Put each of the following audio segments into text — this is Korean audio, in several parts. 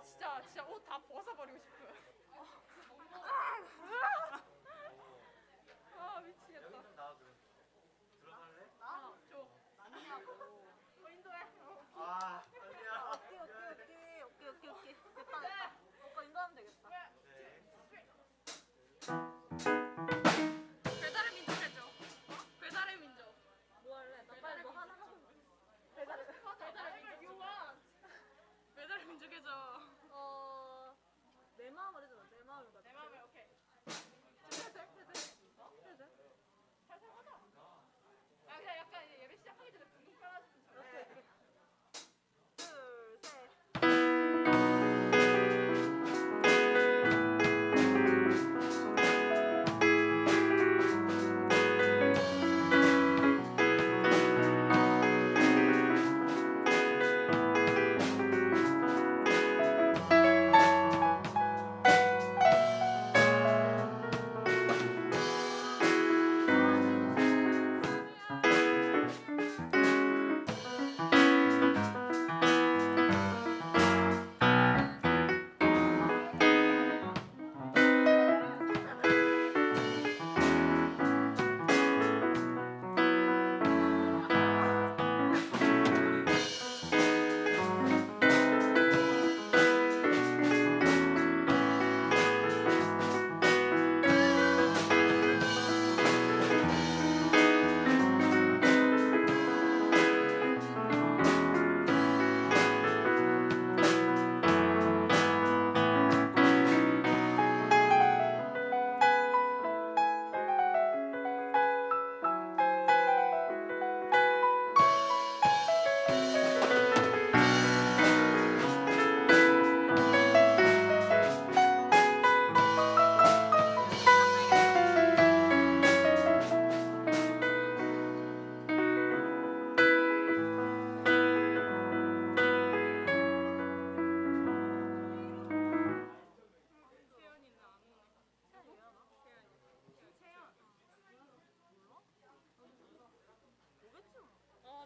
진짜 옷 다 벗어버리고 싶어. 아 미치겠다. 나 그럼 들어갈래? 나? 줘. 아니냐고. 인도해. 아 아니야. 오케이. 됐다. 오빠 인도하면 되겠다. 네. 배달의 민족 해줘. 배달의 민족. 뭐 할래? 나 빨리 뭐 하나 하고. 배달의 민족. 배달의 민족 해줘. 내 마음을 해줘. 내 마음을 나. 내 마음에 오케이. 해도 돼? 살살 하자. 아 그냥 약간 이제 예배 시작하기 전에 붕붕 깔아주면 좋겠다. 오케이. 둘, 셋.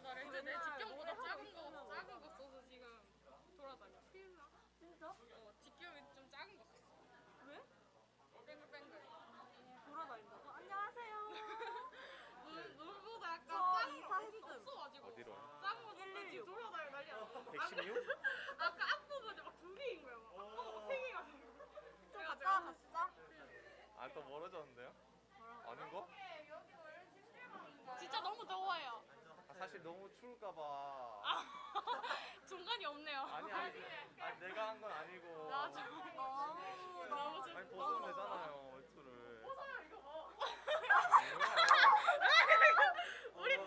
나 렌즈 내 직경보다 작은 거 써서 지금 돌아다녀. 진짜? 직경이 좀 작은 거 썼어. 왜? 뱅글뱅글. 돌아다닌다고? 안녕하세요. 눈보다 약간 저 작은 거 이사했음. 없어가지고. 어디로? 작은 거 썼어. 116. 지금 돌아다녀 난리야. 116? 아까 앞부분에 막 두 개인 거야. 막 앞부분 막 세 개가 되고. 좀 가까워 진짜? 아 또 멀어졌는데요? 아닌 거? 진짜 너무 더워요. 아, 사실 너무 추울까봐. 중간이 없네요. 아니 내가 한 건 아니고. 나 좀. 너무 좀. 아니 벗으면 되잖아요 외투를. 벗어요 이거 뭐. 우리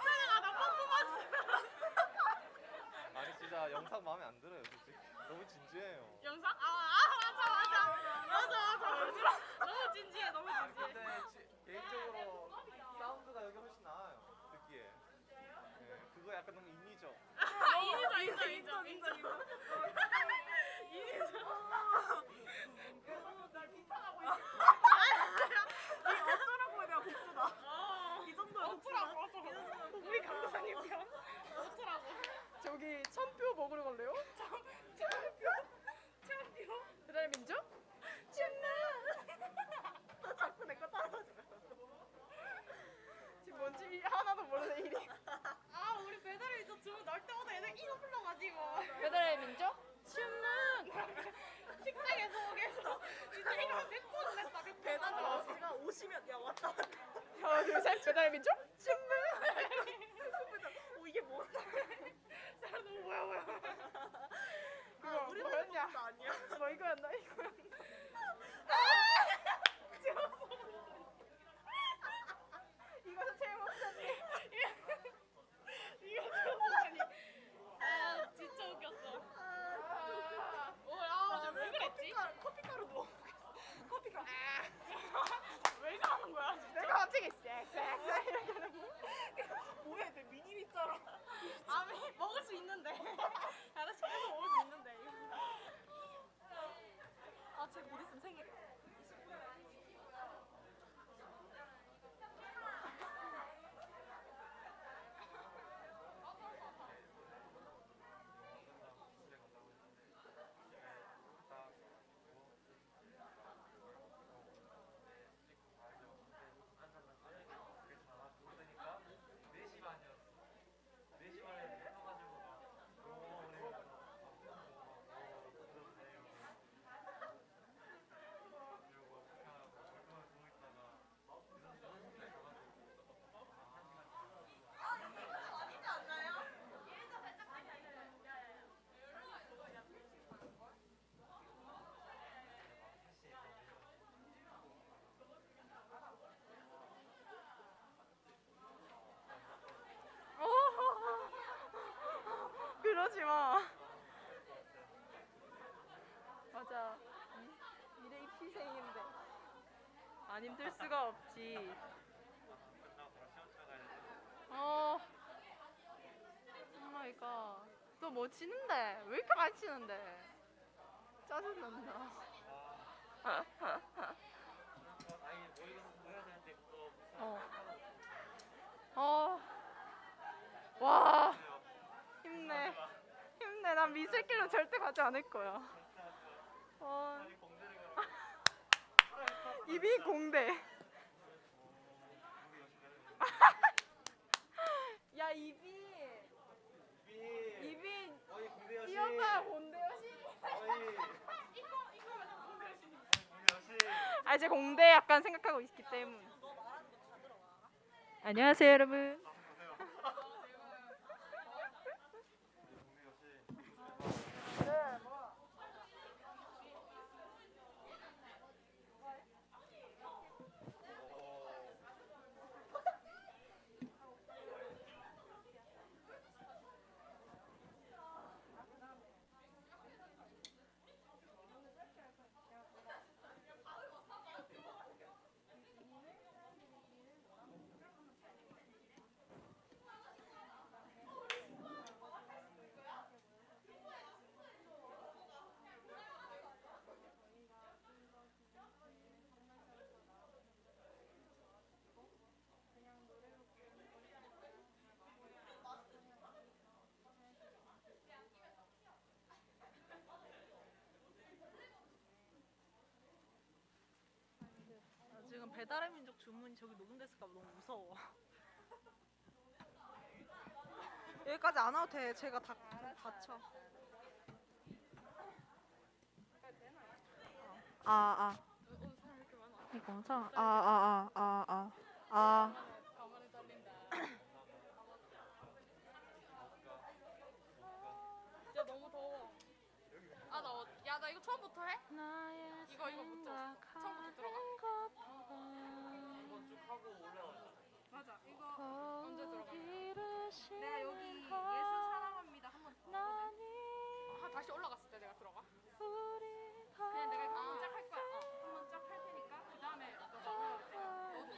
촬영아 나 퍼포먼스. 아니 진짜 영상 마음에 안 들어요 솔직히. 너무 진지해요. 영상? 맞아. 너무 진지해. 근데 개인적으로 사운드가 여기 훨씬 나아요 듣기에. 네, 그거 약간 너무 인위죠. 인정. 인정. 날 비판하고 있어. 이 어쩌라고 내가 복수다. 이 정도야 어쩌라고. 우리 강사님 편. 어쩌라고. 저기 천표 먹으러 갈래요? 천표? 배달의 민족? 너 자꾸 내 거 따라줘. 지금 뭔지 하나도 모르는 일이. 우리 배달의 민족 주문 넣을 때마다 애들 이거 불러가지고. 배달의 민족? 주문! 식당에서 오게서 진짜 이거 한 100번 했다. 100번. 배달 아저씨가 오시면 야 왔다. 하나 둘 셋 배달의 민족? 주문! 이게 뭐야? 사람 너무 뭐야. 그거 우리 뭐였냐? 거 아니야? 뭐 이거였나? 이거는 제일 못했니? 이거 제일 못했니? 진짜 웃겼어. 왜 그랬지? 커피가루 넣어. 커피가루. 왜 저러는 거야? 내가 갑자기 쎄쎄쎄 이렇게 하는 거야? 뭐야 내 미니미처럼. 먹을 수 있는데. 나 집에서 먹을 수 있는데. 쟤곧 있으면 생일. 이러지 마. 맞아. 미래 입시생인데 안 힘들 수가 없지. 오 마이 갓. 너 뭐 치는데? 왜 이렇게 많이 치는데? 짜증난다. 어. 와. 힘내. 힘내. 난 미술길로 절대 가지 않을 거야. 입이 공대. 야 입이 어이 공대 이 오빠 공대 여신. 어이 아 이제 공대 약간 생각하고 있기 때문에. 안녕하세요 여러분. 지금 배달의 민족 주문이 저기 녹음됐을까 봐 너무 무서워. 여기까지 안 와도 돼. 제가 다 다쳐. 이거 사. 진짜 너무 더워. 야, 나 이거 처음부터 해? 이거부터. 처음부터 들어가. 이번 쭉 하고 올라가자. 맞아. 이거 언제 들어가? 내가 여기 예술 사랑합니다 한번 더. 다시 올라갔을 때 내가 들어가. 그냥 내가 이거 한번 쫙 할 거야. 한번 쫙 할 테니까 그 다음에 너가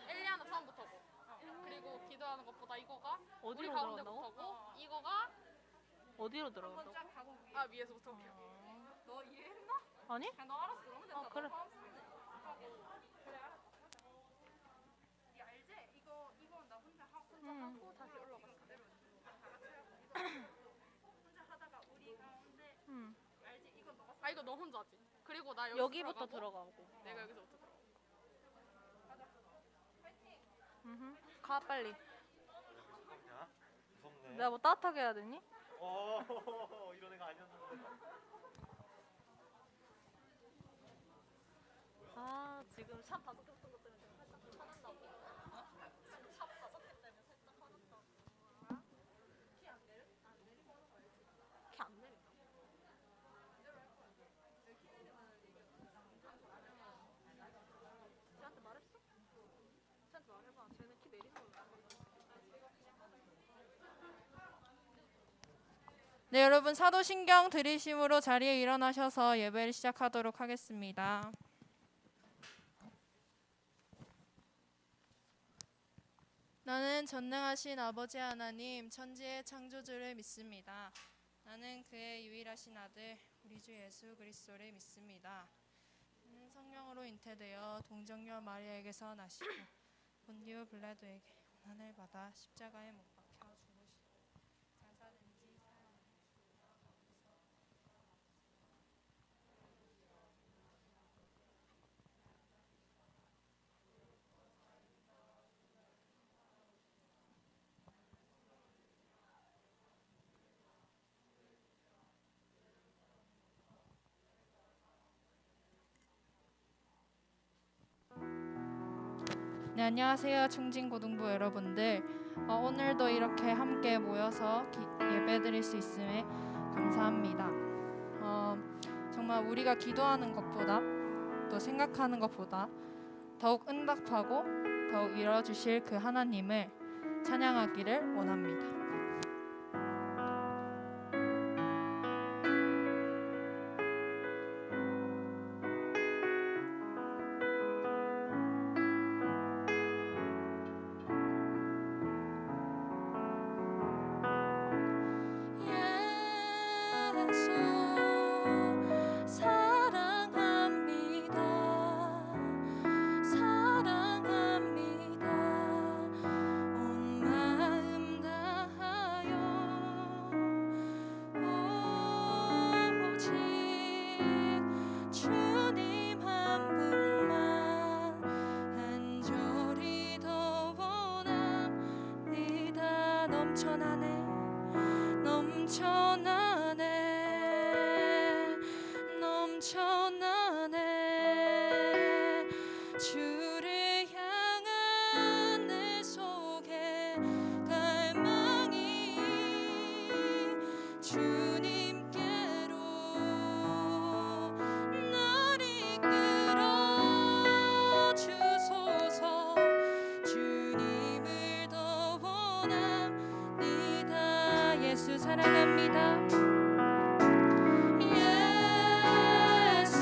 엘리아나 처음부터고. 그리고 기도하는 것보다 이거가 우리 어디로 가운데부터고 이거가 어디로 들어간다고? 쫙 가고 위에서부터. 오케이. 너 이해했나? 아니? 그냥 너 알았어. 그러면 된다. 그래. 그래 알았어. 이 알지? 이거 나 혼자 하고 다시 올라갔어. 그대로 다 같이 하고 혼자 하다가 우리 가운데 알지? 이거 너가 이거 너 혼자지. 그리고 나 여기부터 들어가고, 들어가고. 내가 여기서부터 들어가. 가 빨리. 야, 무섭네. 내가 뭐 따뜻하게 해야 되니? 이런 애가 아니었는데. 아 지금 샵 5개 붙은 것 때문에 지금 살짝 화난다고. 샵 5개 때문에 살짝 화난다고. 키 안 내려? 키 안 내린다. 쟤한테 말했어? 쟤한테 말해봐. 쟤는 키 내리는 걸로. 네, 여러분 사도신경 들이심으로 자리에 일어나셔서 예배를 시작하도록 하겠습니다. 나는 전능하신 아버지 하나님, 천지의 창조주를 믿습니다. 나는 그의 유일하신 아들, 우리 주 예수 그리스도를 믿습니다. 그는 성령으로 잉태되어 동정녀 마리아에게서 나시고 본디오 빌라도에게 고난을 받아 십자가에 못 박혀 죽으시고 장사된 지 네, 안녕하세요 충진고등부 여러분들. 오늘도 이렇게 함께 모여서 예배드릴 수 있음에 감사합니다. 정말 우리가 기도하는 것보다 또 생각하는 것보다 더욱 응답하고 더욱 이뤄주실 그 하나님을 찬양하기를 원합니다. 넘쳐나네 넘쳐나네 넘쳐나네 주를 향한 내 속에 갈망이 주님께로 날 이끌어 주소서 주님을 더 원합니다 예수 사랑합니다 예수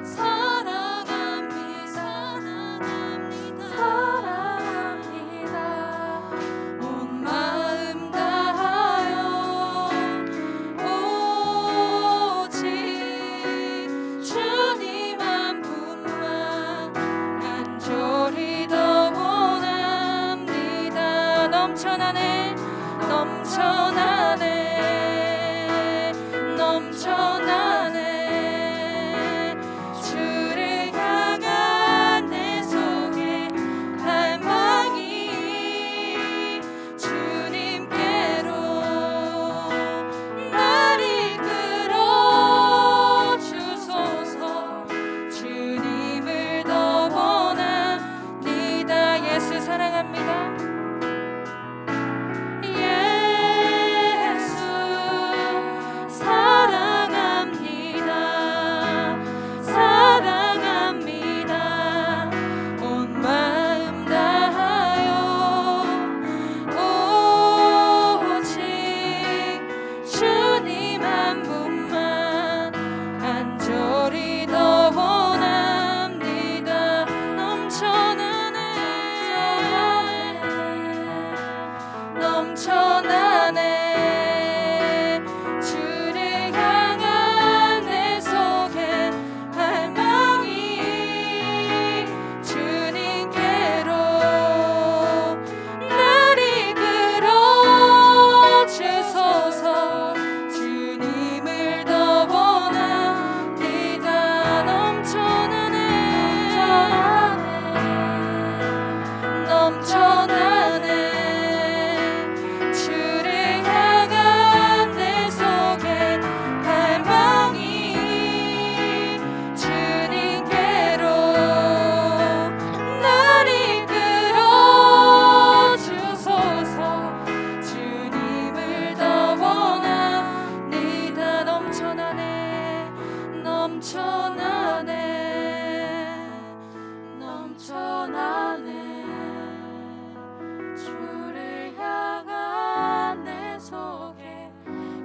사랑합니다 사랑합니다 온 마음 다하여 오직 주님 한 분만 간절히 더 원합니다 넘쳐나네 넘쳐나네 넘쳐나네 주를 향한 내 속에 갈망이 주님께로 날 이끌어 주소서 주님을 더 원합니다 예수 사랑합니다 예수 사랑합니다 사랑합니다 온 마음 다하여 오직 주님 한 분만 간절히 더 원합니다 넘쳐나네 주를 향한 내 속에 갈망이 주님께로 날 이끌어 주소서 주님을 더 원합니다 넘쳐나네 주를 향한 내 속에 갈망이 주님께로 날 이끌어 주소서 주님을 더 원합니다 넘쳐나네 넘쳐나네 넘쳐나네 주를 향한 내 속에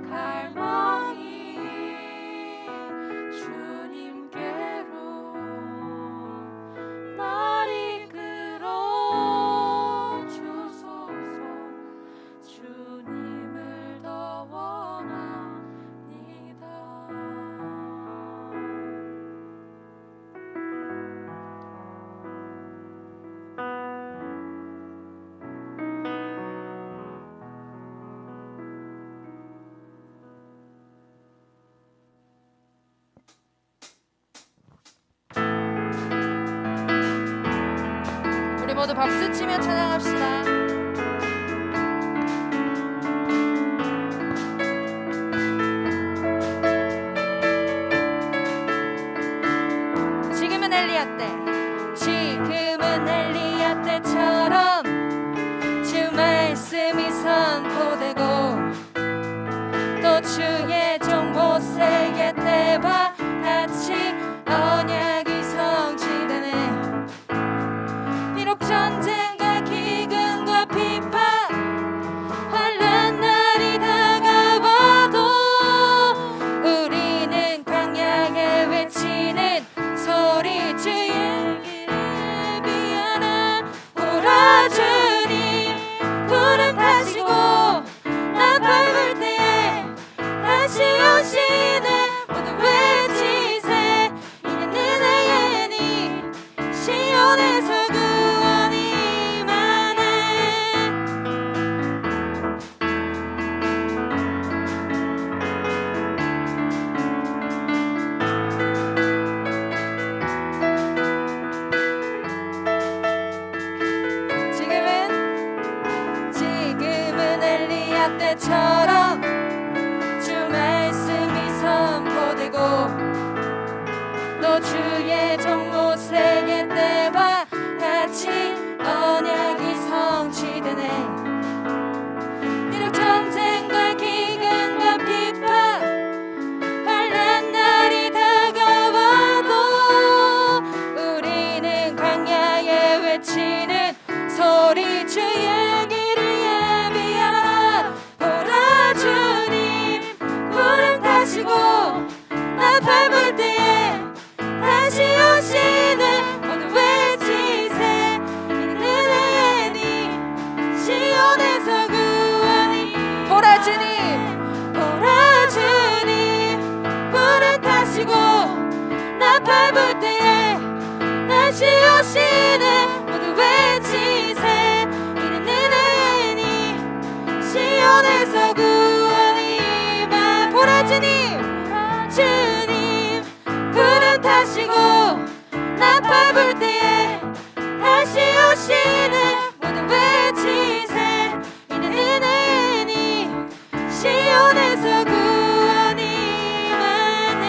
갈망이 주님께로 날 이끌어 주소서 주님을 더 원합니다 우리 모두 박수치며 찬양합시다 지금은 엘리야 때 지금은 엘리야 때처럼 주 말씀이 선포되고 또 주의 종 모세의 때와 같이 언약이 성취되네 비록 전쟁과 기근과 마지막 때처럼 주 말씀이 선포되고 또 주의 종 모세의 때와 같이 언약이 성취되네. 비록 전쟁과 기근과 비파 환난 날이 다가와도 우리는 광야에 외치는 소리 주의 길을 예비하라. 보라 주님 구름 타시고 나 밟을 때에 다시 오시는 모두 외치세. 이는 은혜니 시온에서 구원이. 보라 주님 보라 주님 구름 타시고 나 밟을 때에 다시 오시는 모두 외치세. 이는 은혜니 시온에서 구원이 임하. 보라 주님 주님 구름 타시고 나 밟을 때에 다시 오시는 모두 외치세. 이는 은혜니 시온에서 구원이 임하네.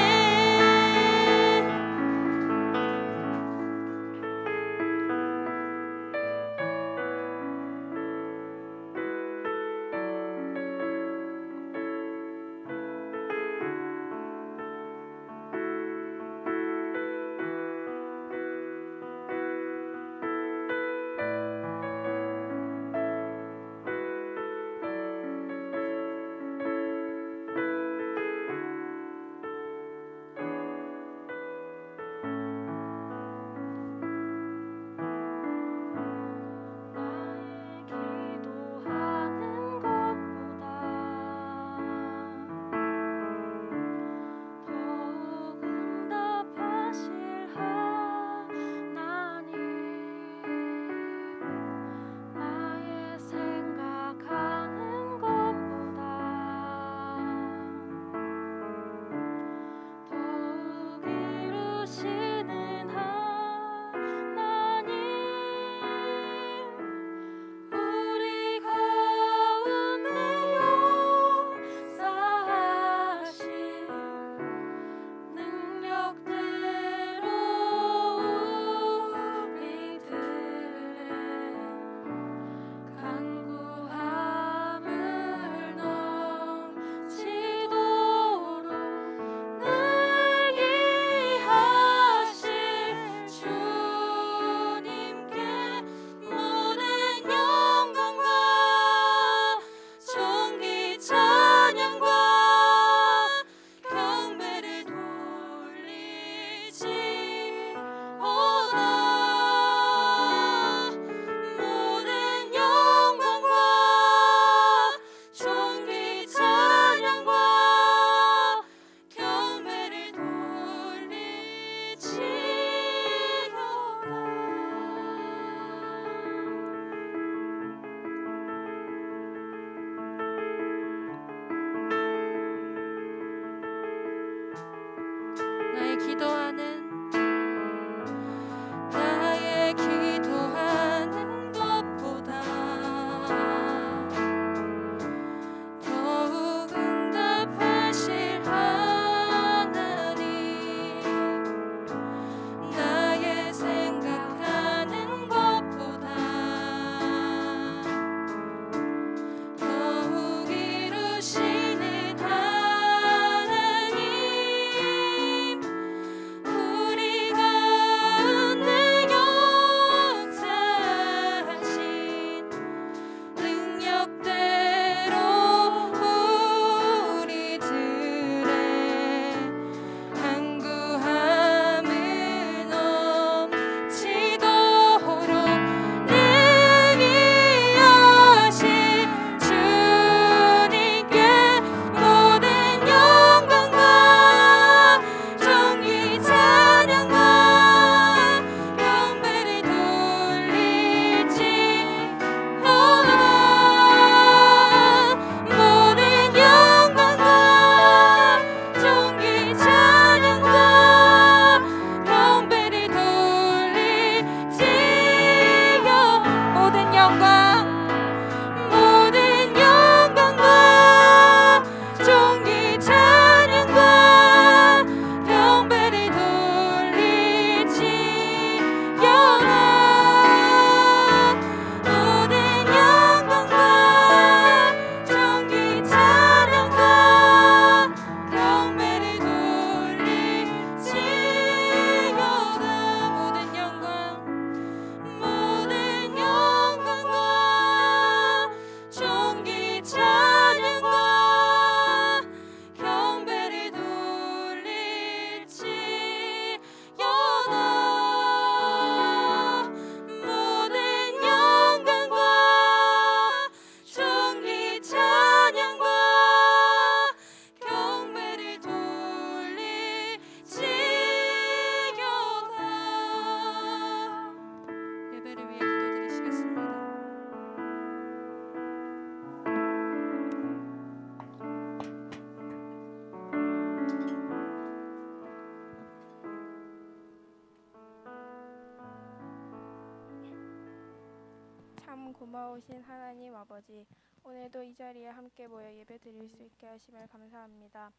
참 고마우신 하나님 아버지, 오늘도 이 자리에 함께 모여 예배 드릴 수 있게 하심을 감사합니다.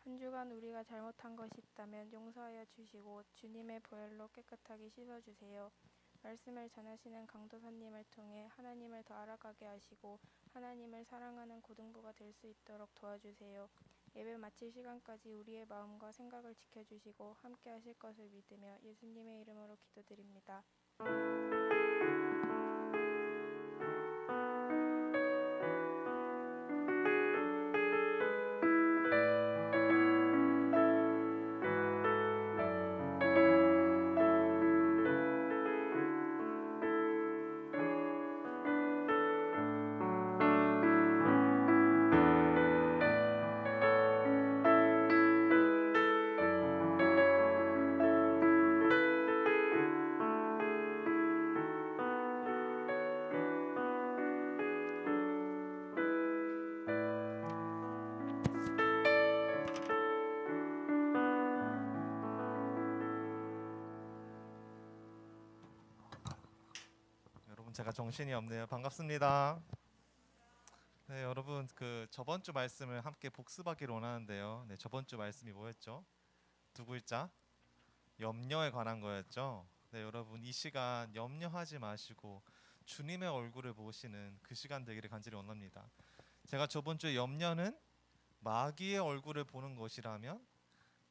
한 주간 우리가 잘못한 것이 있다면 용서하여 주시고 주님의 보혈로 깨끗하게 씻어주세요. 말씀을 전하시는 강도사님을 통해 하나님을 더 알아가게 하시고 하나님을 사랑하는 고등부가 될 수 있도록 도와주세요. 예배 마칠 시간까지 우리의 마음과 생각을 지켜주시고 함께 하실 것을 믿으며 예수님의 이름으로 기도드립니다. 여러분 제가 정신이 없네요. 반갑습니다. 네, 여러분 그 저번 주 말씀을 함께 복습하기를 원하는데요. 네, 저번 주 말씀이 뭐였죠? 두 글자? 염려에 관한 거였죠. 네, 여러분 이 시간 염려하지 마시고 주님의 얼굴을 보시는 그 시간 되기를 간절히 원합니다. 제가 저번 주에 염려는 마귀의 얼굴을 보는 것이라면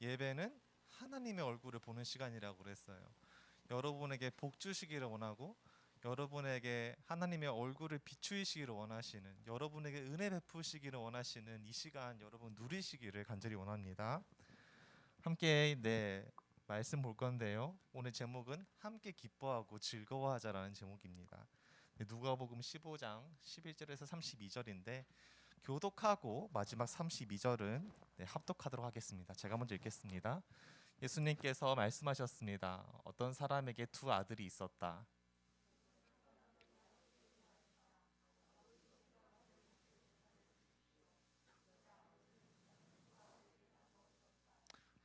예배는 하나님의 얼굴을 보는 시간이라고 그랬어요. 여러분에게 복 주시기를 원하고 여러분에게 하나님의 얼굴을 비추시기를 원하시는, 여러분에게 은혜 베푸시기를 원하시는 이 시간 여러분 누리시기를 간절히 원합니다. 함께 말씀 볼 건데요. 오늘 제목은 함께 기뻐하고 즐거워하자라는 제목입니다. 누가복음 15장 11절에서 32절인데 교독하고 마지막 32절은 합독하도록 하겠습니다. 제가 먼저 읽겠습니다. 예수님께서 말씀하셨습니다. 어떤 사람에게 두 아들이 있었다.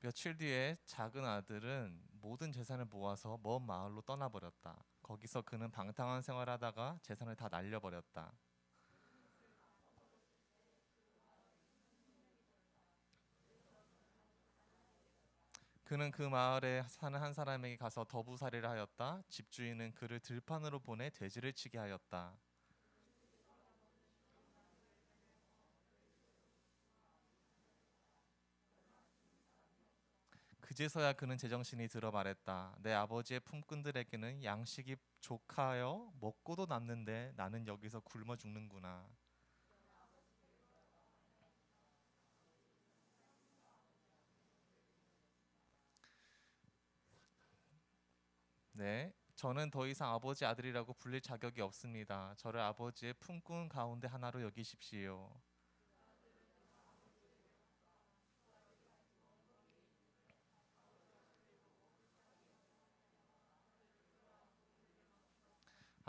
며칠 뒤에 작은 아들은 모든 재산을 모아서 먼 마을로 떠나버렸다. 거기서 그는 방탕한 생활하다가 재산을 다 날려버렸다. 그는 그 마을에 사는 한 사람에게 가서 더부살이를 하였다. 집주인은 그를 들판으로 보내 돼지를 치게 하였다. 그제서야 그는 제정신이 들어 말했다. 내 아버지의 품꾼들에게는 양식이 족하여 먹고도 남는데 나는 여기서 굶어 죽는구나. 네, 저는 더 이상 아버지 아들이라고 불릴 자격이 없습니다. 저를 아버지의 품꾼 가운데 하나로 여기십시오.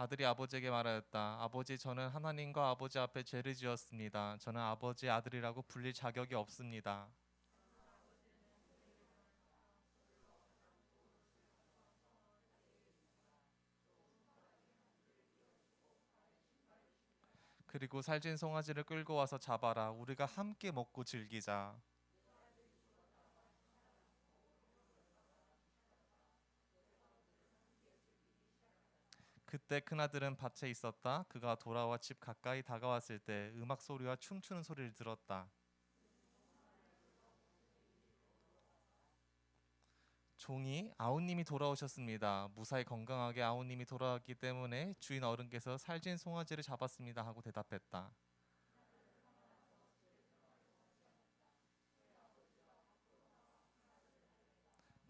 아들이 아버지에게 말하였다. 아버지, 저는 하나님과 아버지 앞에 죄를 지었습니다. 저는 아버지의 아들이라고 불릴 자격이 없습니다. 그리고 살찐 송아지를 끌고 와서 잡아라. 우리가 함께 먹고 즐기자. 그때 큰아들은 밭에 있었다. 그가 돌아와 집 가까이 다가왔을 때 음악 소리와 춤추는 소리를 들었다. 종이 아우님이 돌아오셨습니다. 무사히 건강하게 아우님이 돌아왔기 때문에 주인 어른께서 살찐 송아지를 잡았습니다 하고 대답했다.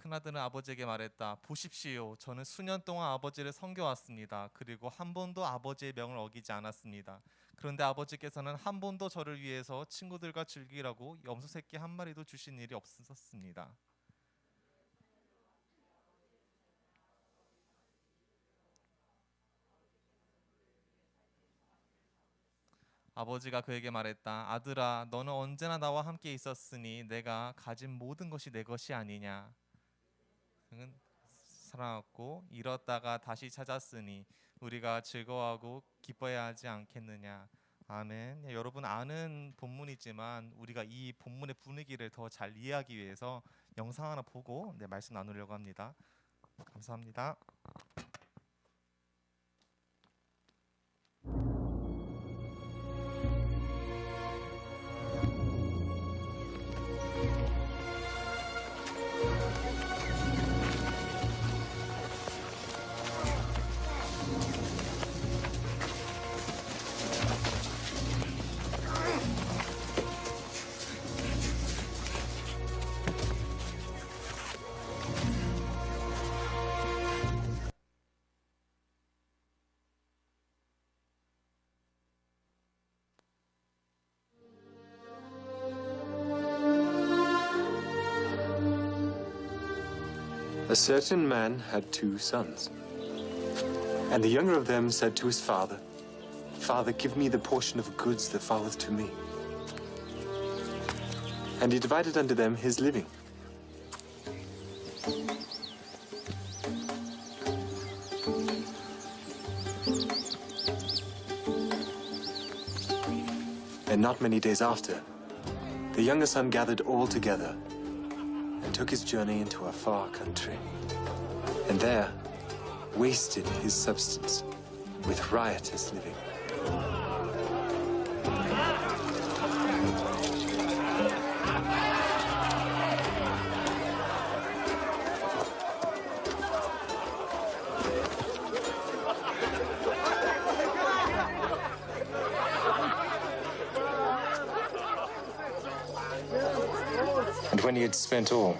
큰아들은 아버지에게 말했다. 보십시오. 저는 수년 동안 아버지를 섬겨왔습니다. 그리고 한 번도 아버지의 명을 어기지 않았습니다. 그런데 아버지께서는 한 번도 저를 위해서 친구들과 즐기라고 염소 새끼 한 마리도 주신 일이 없었습니다. 아버지가 그에게 말했다. 아들아, 너는 언제나 나와 함께 있었으니 내가 가진 모든 것이 내 것이 아니냐. 그는 사랑하고 잃었다가 다시 찾았으니 우리가 즐거워하고 기뻐해야 하지 않겠느냐. 아멘. 네, 여러분 아는 본문이지만 우리가 이 본문의 분위기를 더 잘 이해하기 위해서 영상 하나 보고 말씀 나누려고 합니다. 감사합니다. A certain man had 2 sons. And the younger of them said to his father, Father, give me the portion of goods that falleth to me. And he divided unto them his living. And not many days after, the younger son gathered all together and took his journey into a far country, and there wasted his substance with riotous living. And when he had spent all,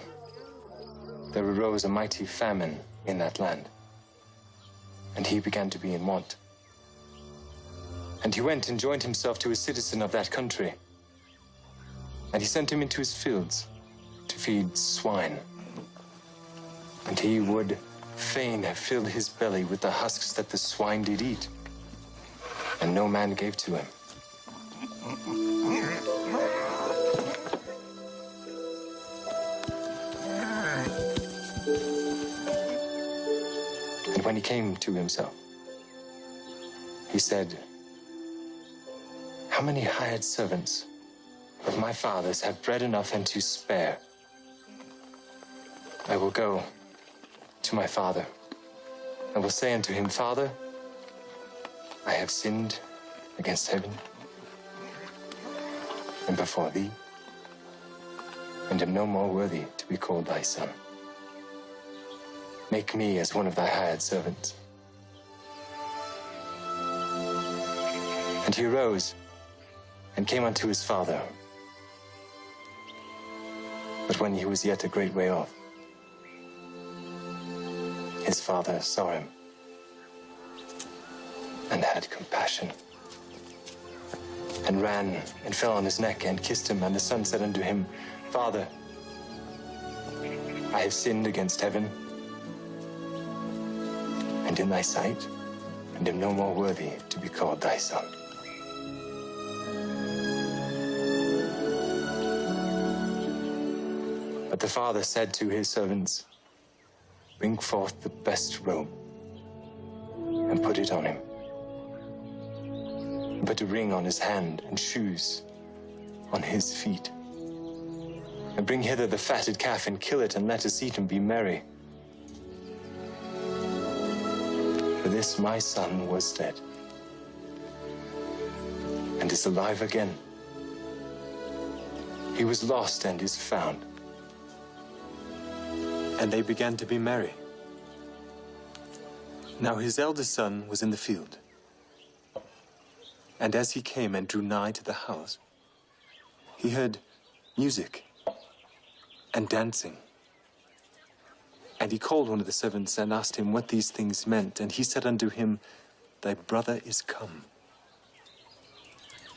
there arose a mighty famine in that land, and he began to be in want. And he went and joined himself to a citizen of that country, and he sent him into his fields to feed swine. And he would fain have filled his belly with the husks that the swine did eat, and no man gave to him. And when he came to himself, he said, How many hired servants of my father's have bread enough and to spare? I will go to my father. I will say unto him, Father, I have sinned against heaven and before thee, and am no more worthy to be called thy son. Make me as one of thy hired servants. And he arose and came unto his father. But when he was yet a great way off, his father saw him and had compassion, and ran and fell on his neck and kissed him. And the son said unto him, Father, I have sinned against heaven and in thy sight, and am no more worthy to be called thy son. But the father said to his servants, Bring forth the best robe and put it on him. And put a ring on his hand and shoes on his feet. And bring hither the fatted calf and kill it, and let us eat and be merry. For this my son was dead and is alive again. He was lost and is found. And they began to be merry. Now his eldest son was in the field. And as he came and drew nigh to the house, he heard music and dancing. And he called one of the servants and asked him what these things meant. And he said unto him, Thy brother is come,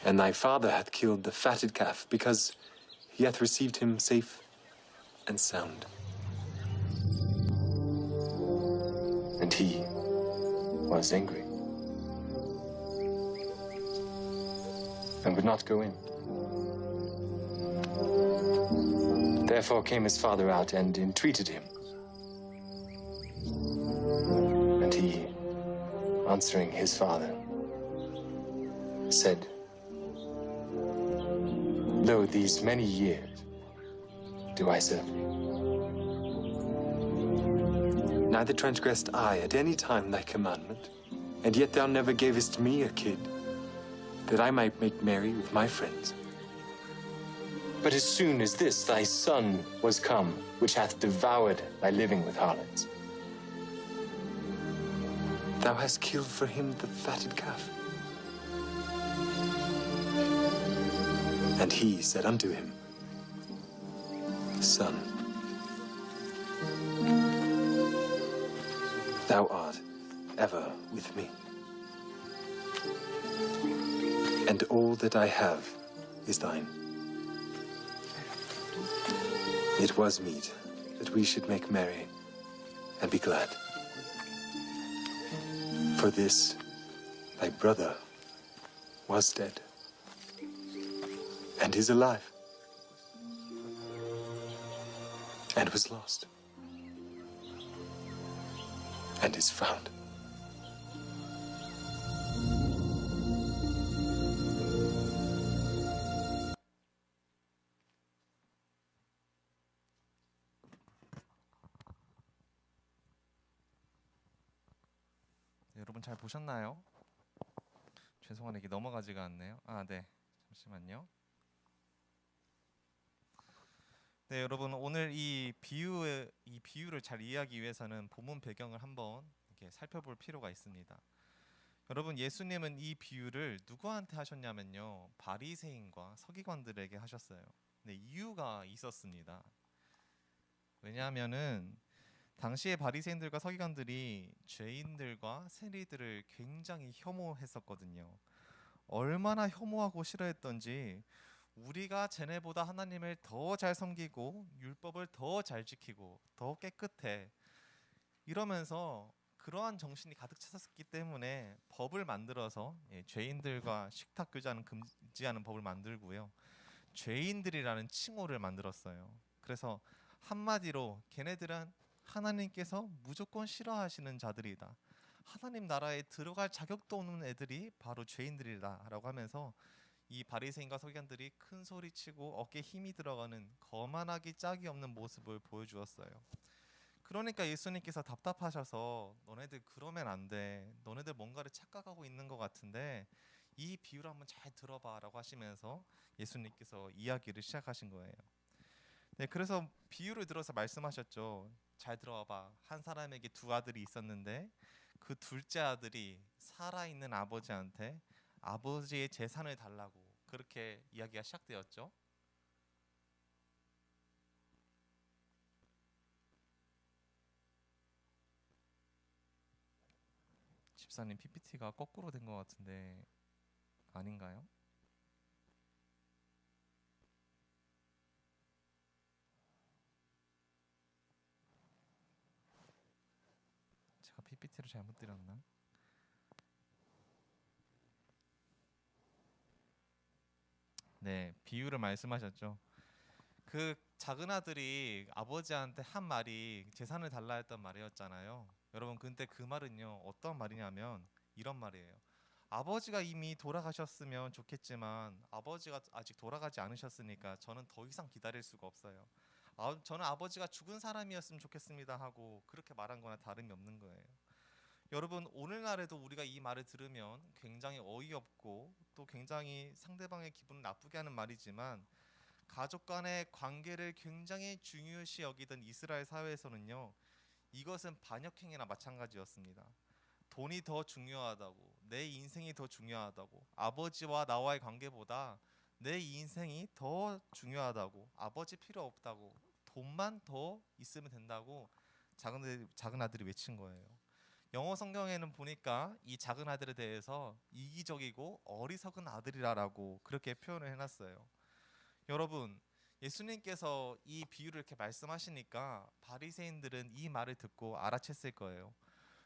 and thy father hath killed the fatted calf, because he hath received him safe and sound. And he was angry and would not go in. Therefore came his father out and entreated him. answering his father, said, "Lo, these many years do I serve thee. Neither transgressed I at any time thy commandment, and yet thou never gavest me a kid, that I might make merry with my friends. But as soon as this thy son was come, which hath devoured thy living with harlots, thou hast killed for him the fatted calf." And he said unto him, "Son, thou art ever with me, and all that I have is thine. It was meet that we should make merry and be glad. For this thy brother was dead, and is alive, and was lost, and is found." 네, 여러분 잘 보셨나요? 죄송하네, 이게 넘어가지가 않네요. 네, 잠시만요. 네, 여러분 오늘 이 비유를 잘 이해하기 위해서는 본문 배경을 한번 이렇게 살펴볼 필요가 있습니다. 여러분, 예수님은 이 비유를 누구한테 하셨냐면요, 바리새인과 서기관들에게 하셨어요. 네, 이유가 있었습니다. 왜냐하면은 당시에 바리새인들과 서기관들이 죄인들과 세리들을 굉장히 혐오했었거든요. 얼마나 혐오하고 싫어했던지 우리가 쟤네보다 하나님을 더 잘 섬기고 율법을 더 잘 지키고 더 깨끗해 이러면서 그러한 정신이 가득 찼었기 때문에 법을 만들어서 죄인들과 식탁 교제하는 금지하는 법을 만들고요, 죄인들이라는 칭호를 만들었어요. 그래서 한마디로 걔네들은 하나님께서 무조건 싫어하시는 자들이다, 하나님 나라에 들어갈 자격도 없는 애들이 바로 죄인들이다 라고 하면서 이 바리새인과 서기관들이 큰 소리치고 어깨에 힘이 들어가는 거만하기 짝이 없는 모습을 보여주었어요. 그러니까 예수님께서 답답하셔서 너네들 그러면 안 돼, 너네들 뭔가를 착각하고 있는 것 같은데 이 비유를 한번 잘 들어봐 라고 하시면서 예수님께서 이야기를 시작하신 거예요. 네, 그래서 비유를 들어서 말씀하셨죠. 잘 들어봐. 한 사람에게 두 아들이 있었는데 그 둘째 아들이 살아있는 아버지한테 아버지의 재산을 달라고 그렇게 이야기가 시작되었죠. 집사님 PPT가 거꾸로 된 것 같은데 아닌가요? 제가 PPT를 잘못 드렸나? 네, 비유를 말씀하셨죠. 그 작은 아들이 아버지한테 한 말이 재산을 달라 했던 말이었잖아요. 여러분, 근데 그 말은요, 어떤 말이냐면 이런 말이에요. 아버지가 이미 돌아가셨으면 좋겠지만 아버지가 아직 돌아가지 않으셨으니까 저는 더 이상 기다릴 수가 없어요. 저는 아버지가 죽은 사람이었으면 좋겠습니다 하고 그렇게 말한 거나 다름이 없는 거예요. 여러분, 오늘날에도 우리가 이 말을 들으면 굉장히 어이없고 또 굉장히 상대방의 기분을 나쁘게 하는 말이지만 가족 간의 관계를 굉장히 중요시 여기던 이스라엘 사회에서는요, 이것은 반역행위나 마찬가지였습니다. 돈이 더 중요하다고, 내 인생이 더 중요하다고, 아버지와 나와의 관계보다 내 인생이 더 중요하다고, 아버지 필요 없다고, 돈만 더 있으면 된다고 작은 아들이 외친 거예요. 영어 성경에는 보니까 이 작은 아들에 대해서 이기적이고 어리석은 아들이라고 그렇게 표현을 해놨어요. 여러분, 예수님께서 이 비유를 이렇게 말씀하시니까 바리새인들은 이 말을 듣고 알아챘을 거예요.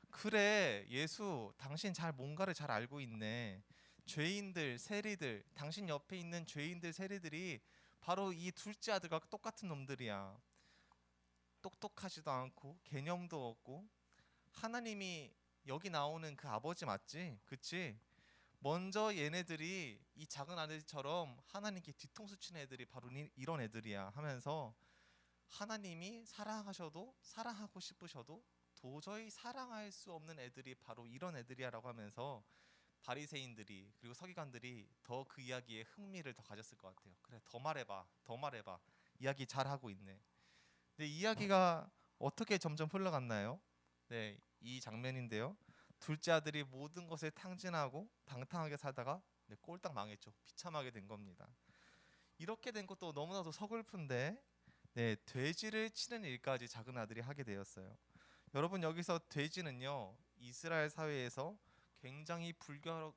그래, 예수, 당신 뭔가를 잘 알고 있네. 죄인들, 세리들, 당신 옆에 있는 죄인들, 세리들이 바로 이 둘째 아들과 똑같은 놈들이야. 똑똑하지도 않고 개념도 없고 하나님이 여기 나오는 그 아버지 맞지? 그치? 먼저 얘네들이 이 작은 아들처럼 하나님께 뒤통수 치는 애들이 바로 이런 애들이야 하면서 하나님이 사랑하셔도 사랑하고 싶으셔도 도저히 사랑할 수 없는 애들이 바로 이런 애들이야 라고 하면서 바리새인들이 그리고 서기관들이 더 그 이야기에 흥미를 더 가졌을 것 같아요. 그래, 더 말해봐, 더 말해봐. 이야기 잘하고 있네. 근데 이야기가 어떻게 점점 흘러갔나요? 네, 이 장면인데요. 둘째 아들이 모든 것을 탕진하고 방탕하게 살다가 네, 꼴딱 망했죠. 비참하게 된 겁니다. 이렇게 된 것도 너무나도 서글픈데 네, 돼지를 치는 일까지 작은 아들이 하게 되었어요. 여러분, 여기서 돼지는요, 이스라엘 사회에서 굉장히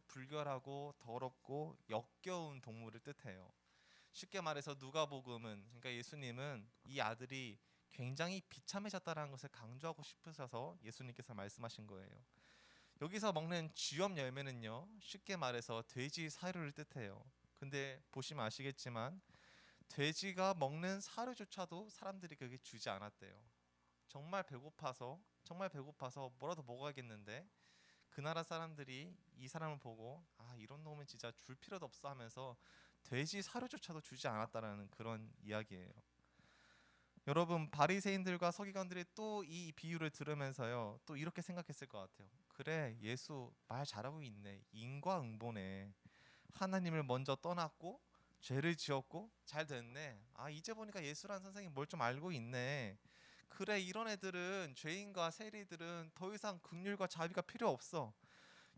불결하고 더럽고 역겨운 동물을 뜻해요. 쉽게 말해서 누가복음은, 그러니까 예수님은 이 아들이 굉장히 비참해졌다는 것을 강조하고 싶으셔서 예수님께서 말씀하신 거예요. 여기서 먹는 쥐염 열매는요, 쉽게 말해서 돼지 사료를 뜻해요. 근데 보시면 아시겠지만 돼지가 먹는 사료조차도 사람들이 그게 주지 않았대요. 정말 배고파서 뭐라도 먹어야겠는데 그 나라 사람들이 이 사람을 보고 아, 이런 놈은 진짜 줄 필요도 없어 하면서 돼지 사료조차도 주지 않았다라는 그런 이야기예요. 여러분, 바리새인들과 서기관들이 또 이 비유를 들으면서요, 또 이렇게 생각했을 것 같아요. 그래, 예수 말 잘하고 있네. 인과응보네. 하나님을 먼저 떠났고 죄를 지었고 잘 됐네. 아, 이제 보니까 예수라는 선생님 뭘 좀 알고 있네. 그래, 이런 애들은, 죄인과 세리들은 더 이상 긍휼과 자비가 필요 없어.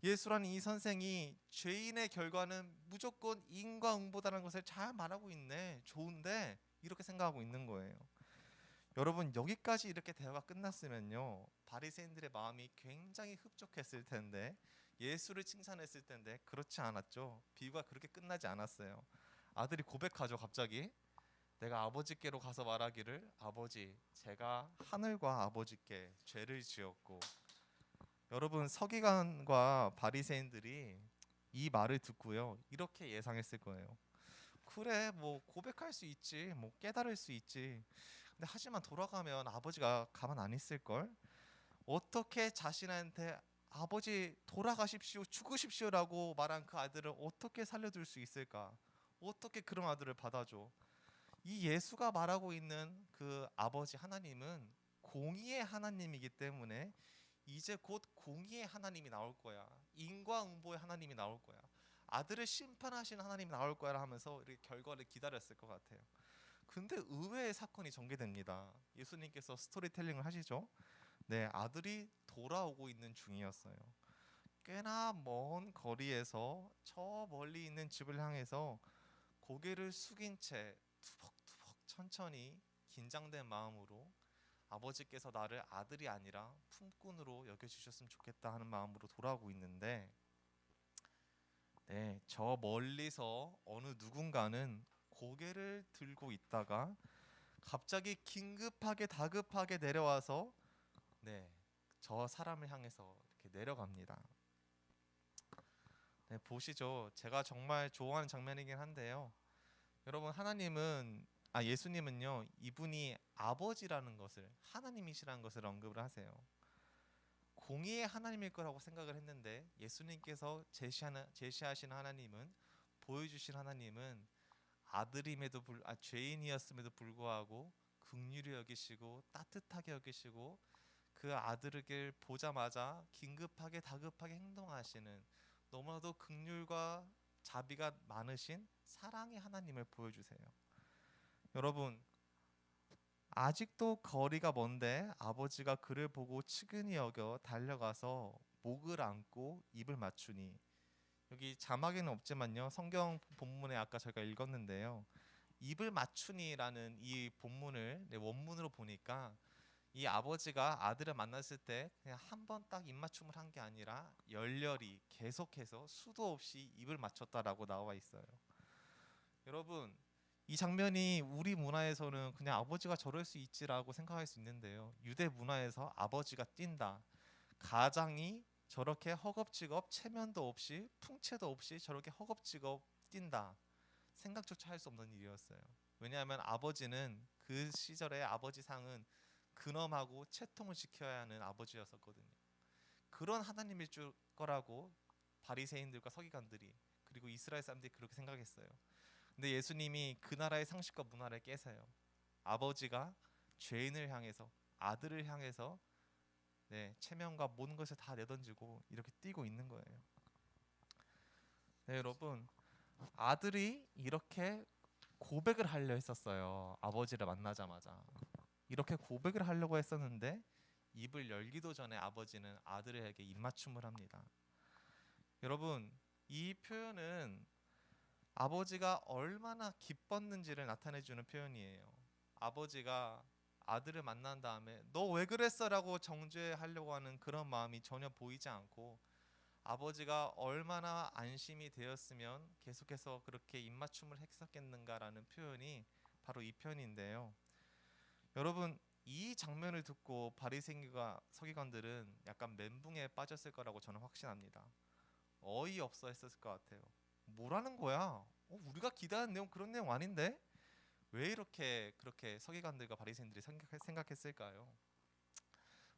예수라는 이 선생이 죄인의 결과는 무조건 인과응보다는 것을 잘 말하고 있네. 좋은데 이렇게 생각하고 있는 거예요. 여러분, 여기까지 이렇게 대화가 끝났으면요, 바리새인들의 마음이 굉장히 흡족했을 텐데, 예수를 칭찬했을 텐데 그렇지 않았죠. 비유가 그렇게 끝나지 않았어요. 아들이 고백하죠. 갑자기 내가 아버지께로 가서 말하기를, 아버지, 제가 하늘과 아버지께 죄를 지었고. 여러분, 서기관과 바리새인들이 이 말을 듣고요, 이렇게 예상했을 거예요. 그래, 뭐 고백할 수 있지, 뭐 깨달을 수 있지. 근데 하지만 돌아가면 아버지가 가만 안 있을 걸. 어떻게 자신한테 아버지 돌아가십시오, 죽으십시오라고 말한 그 아들을 어떻게 살려둘 수 있을까? 어떻게 그런 아들을 받아줘? 이 예수가 말하고 있는 그 아버지 하나님은 공의의 하나님이기 때문에 이제 곧 공의의 하나님이 나올 거야. 인과응보의 하나님이 나올 거야. 아들을 심판하시는 하나님이 나올 거야 하면서 이렇게 결과를 기다렸을 것 같아요. 근데 의외의 사건이 전개됩니다. 예수님께서 스토리텔링을 하시죠. 네, 아들이 돌아오고 있는 중이었어요. 꽤나 먼 거리에서 저 멀리 있는 집을 향해서 고개를 숙인 채 투벅투벅 천천히 긴장된 마음으로 아버지께서 나를 아들이 아니라 품꾼으로 여겨주셨으면 좋겠다 하는 마음으로 돌아오고 있는데, 네, 저 멀리서 어느 누군가는 고개를 들고 있다가 갑자기 긴급하게 다급하게 내려와서 네, 저 사람을 향해서 이렇게 내려갑니다. 네, 보시죠. 제가 정말 좋아하는 장면이긴 한데요. 여러분, 예수님은요, 이분이 아버지라는 것을, 하나님이시라는 것을 언급을 하세요. 공의의 하나님일 거라고 생각을 했는데 예수님께서 제시하신 하나님은, 보여주신 하나님은 죄인이었음에도 불구하고 긍휼히 여기시고 따뜻하게 여기시고 그 아들을 보자마자 긴급하게 다급하게 행동하시는, 너무나도 긍휼과 자비가 많으신 사랑의 하나님을 보여주세요. 여러분, 아직도 거리가 먼데 아버지가 그를 보고 측은히 여겨 달려가서 목을 안고 입을 맞추니, 여기 자막에는 없지만요, 성경 본문에 아까 저희가 읽었는데요, 입을 맞추니라는 이 본문을 원문으로 보니까 이 아버지가 아들을 만났을 때 그냥 한 번 딱 입맞춤을 한 게 아니라 열렬히 계속해서 수도 없이 입을 맞췄다라고 나와 있어요. 여러분, 이 장면이 우리 문화에서는 그냥 아버지가 저럴 수 있지라고 생각할 수 있는데요, 유대 문화에서 아버지가 뛴다, 가장이 저렇게 허겁지겁 체면도 없이 풍채도 없이 저렇게 허겁지겁 뛴다, 생각조차 할 수 없는 일이었어요. 왜냐하면 아버지는 그 시절의 아버지 상은 근엄하고 채통을 지켜야 하는 아버지였었거든요. 그런 하나님일 줄 거라고 바리새인들과 서기관들이 그리고 이스라엘 사람들이 그렇게 생각했어요. 근데 예수님이 그 나라의 상식과 문화를 깨세요. 아버지가 죄인을 향해서, 아들을 향해서 체면과 모든 것을 다 내던지고 이렇게 뛰고 있는 거예요. 네, 여러분, 아들이 이렇게 고백을 하려 했었어요. 아버지를 만나자마자 이렇게 고백을 하려고 했었는데 입을 열기도 전에 아버지는 아들에게 입맞춤을 합니다. 여러분, 이 표현은 아버지가 얼마나 기뻤는지를 나타내주는 표현이에요. 아버지가 아들을 만난 다음에 너 왜 그랬어? 라고 정죄하려고 하는 그런 마음이 전혀 보이지 않고 아버지가 얼마나 안심이 되었으면 계속해서 그렇게 입맞춤을 했었겠는가라는 표현이 바로 이 표현인데요. 여러분, 이 장면을 듣고 바리새인과 서기관들은 약간 멘붕에 빠졌을 거라고 저는 확신합니다. 어이없어 했었을 것 같아요. 뭐라는 거야? 우리가 기대하는 내용 그런 내용 아닌데? 왜 이렇게 그렇게 서기관들과 바리새인들이 생각했을까요?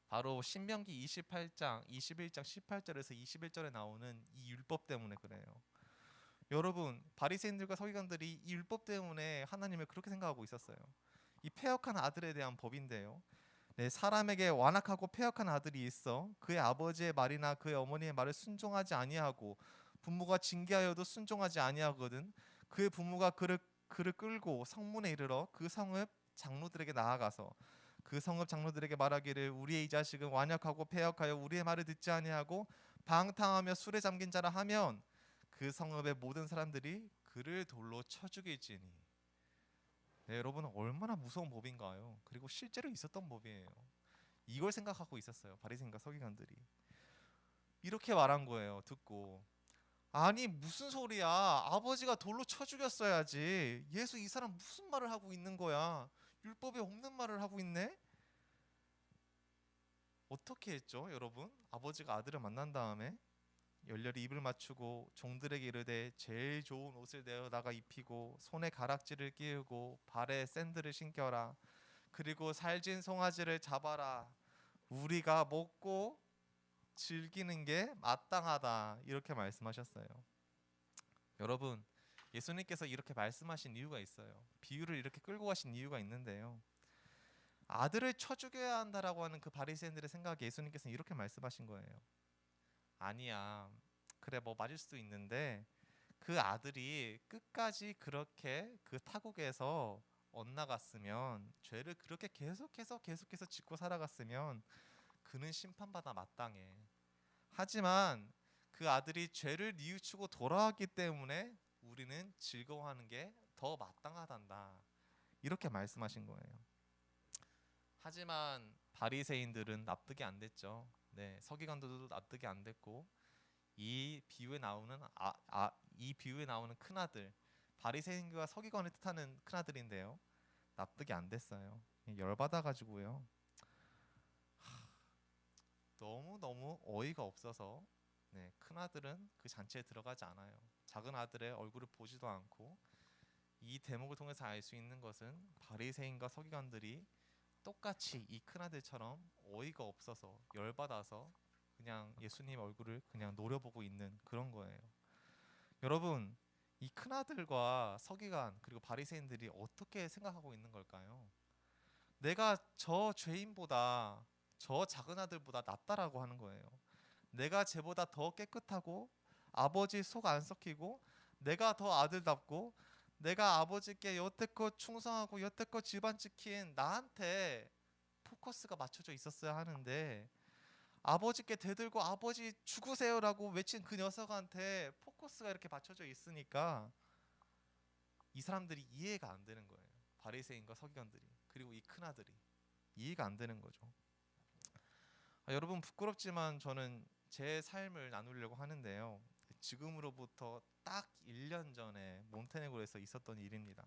바로 신명기 28장, 21장 18절에서 21절에 나오는 이 율법 때문에 그래요. 여러분, 바리새인들과 서기관들이 이 율법 때문에 하나님을 그렇게 생각하고 있었어요. 이 패역한 아들에 대한 법인데요. 사람에게 완악하고 패역한 아들이 있어 그의 아버지의 말이나 그의 어머니의 말을 순종하지 아니하고 부모가 징계하여도 순종하지 아니하거든 그의 부모가 그를 끌고 성문에 이르러 그 성읍 장로들에게 나아가서 그 성읍 장로들에게 말하기를 우리의 이 자식은 완악하고 패역하여 우리의 말을 듣지 아니하고 방탕하며 술에 잠긴 자라 하면 그 성읍의 모든 사람들이 그를 돌로 쳐 죽일지니. 네, 여러분, 얼마나 무서운 법인가요? 그리고 실제로 있었던 법이에요. 이걸 생각하고 있었어요. 바리새인과 서기관들이 이렇게 말한 거예요. 듣고 아니 무슨 소리야? 아버지가 돌로 쳐 죽였어야지. 예수 이 사람 무슨 말을 하고 있는 거야? 율법에 없는 말을 하고 있네? 어떻게 했죠, 여러분? 아버지가 아들을 만난 다음에 열렬히 입을 맞추고 종들에게 이르되 제일 좋은 옷을 내어다가 입히고 손에 가락지를 끼우고 발에 샌들을 신겨라. 그리고 살진 송아지를 잡아라. 우리가 먹고 즐기는 게 마땅하다. 이렇게 말씀하셨어요. 여러분, 예수님께서 이렇게 말씀하신 이유가 있어요. 비유를 이렇게 끌고 가신 이유가 있는데요. 아들을 쳐 죽여야 한다라고 하는 그 바리새인들의 생각에 예수님께서는 이렇게 말씀하신 거예요. 아니야, 그래 뭐 맞을 수도 있는데 그 아들이 끝까지 그렇게 그 타국에서 엇나갔으면 죄를 그렇게 계속해서 짓고 살아갔으면 그는 심판받아 마땅해. 하지만 그 아들이 죄를 뉘우치고 돌아왔기 때문에 우리는 즐거워하는 게 더 마땅하단다. 이렇게 말씀하신 거예요. 하지만 바리새인들은 납득이 안 됐죠. 네, 서기관들도 납득이 안 됐고 이 비유에 나오는 큰 아들, 바리새인과 서기관을 뜻하는 큰 아들인데요. 납득이 안 됐어요. 열받아 가지고요. 너무 어이가 없어서 큰 아들은 그 잔치에 들어가지 않아요. 작은 아들의 얼굴을 보지도 않고 이 대목을 통해서 알 수 있는 것은 바리새인과 서기관들이 똑같이 이 큰 아들처럼 어이가 없어서 열받아서 그냥 예수님 얼굴을 그냥 노려보고 있는 그런 거예요. 여러분, 이 큰 아들과 서기관 그리고 바리새인들이 어떻게 생각하고 있는 걸까요? 내가 저 죄인보다 저 작은 아들보다 낫다라고 하는 거예요. 내가 쟤보다 더 깨끗하고 아버지 속 안 썩히고 내가 더 아들답고 내가 아버지께 여태껏 충성하고 여태껏 집안 지킨 나한테 포커스가 맞춰져 있었어야 하는데 아버지께 대들고 아버지 죽으세요라고 외친 그 녀석한테 포커스가 이렇게 맞춰져 있으니까 이 사람들이 이해가 안 되는 거예요. 바리새인과 서기관들이 그리고 이 큰아들이 이해가 안 되는 거죠. 여러분, 부끄럽지만 저는 제 삶을 나누려고 하는데요. 지금으로부터 딱 1년 전에 몬테네그로에서 있었던 일입니다.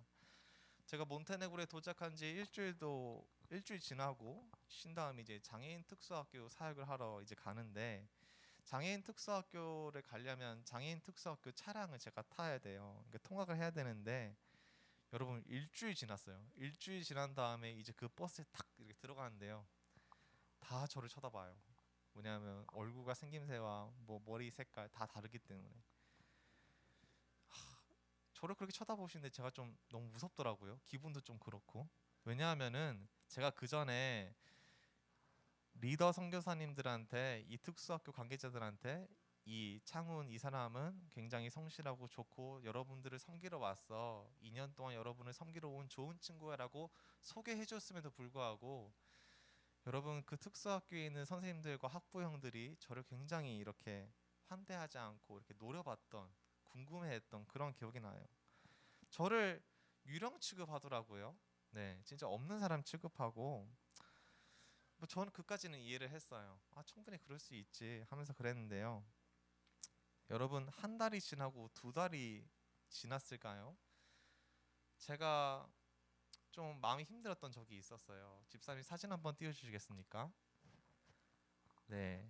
제가 몬테네그로에 도착한 지 일주일 지나고 쉰 다음에 이제 장애인 특수학교 사역을 하러 이제 가는데 장애인 특수학교를 가려면 장애인 특수학교 차량을 제가 타야 돼요. 그러니까 통학을 해야 되는데 여러분 일주일 지났어요. 일주일 지난 다음에 이제 그 버스에 탁 이렇게 들어가는데요. 다 저를 쳐다봐요. 왜냐하면 얼굴과 생김새와 뭐 머리 색깔 다 다르기 때문에. 저를 그렇게 쳐다보시는데 제가 좀 너무 무섭더라고요. 기분도 좀 그렇고. 왜냐하면은 제가 그 전에 리더 선교사님들한테, 이 특수학교 관계자들한테, 이 창훈 이 사람은 굉장히 성실하고 좋고 여러분들을 섬기러 왔어, 2년 동안 여러분을 섬기러 온 좋은 친구야라고 소개해 줬음에도 불구하고 여러분, 그 특수학교에 있는 선생님들과 학부형들이 저를 굉장히 이렇게 환대하지 않고 이렇게 노려봤던, 궁금해했던 그런 기억이 나요. 저를 유령 취급하더라고요. 네, 진짜 없는 사람 취급하고. 뭐 저는 그까지는 이해를 했어요. 아, 충분히 그럴 수 있지 하면서 그랬는데요. 여러분, 한 달이 지나고 2달이 지났을까요? 제가 좀 마음이 힘들었던 적이 있었어요. 집사님 사진 한번 띄워주시겠습니까? 네,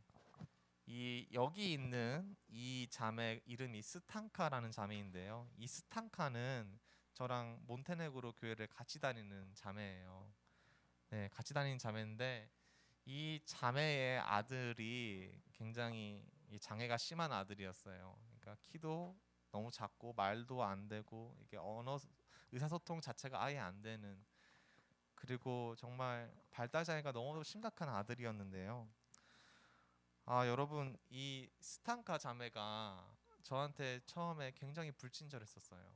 이 여기 있는 이 자매 이름이 스탄카라는 자매인데요. 이 스탄카는 저랑 몬테네그로 교회를 같이 다니는 자매예요. 네, 같이 다니는 자매인데 이 자매의 아들이 굉장히 이 장애가 심한 아들이었어요. 그러니까 키도 너무 작고 말도 안 되고 이게 언어 의사소통 자체가 아예 안 되는, 그리고 정말 발달 장애가 너무 심각한 아들이었는데요. 아, 여러분, 이 스탄카 자매가 저한테 처음에 굉장히 불친절했었어요.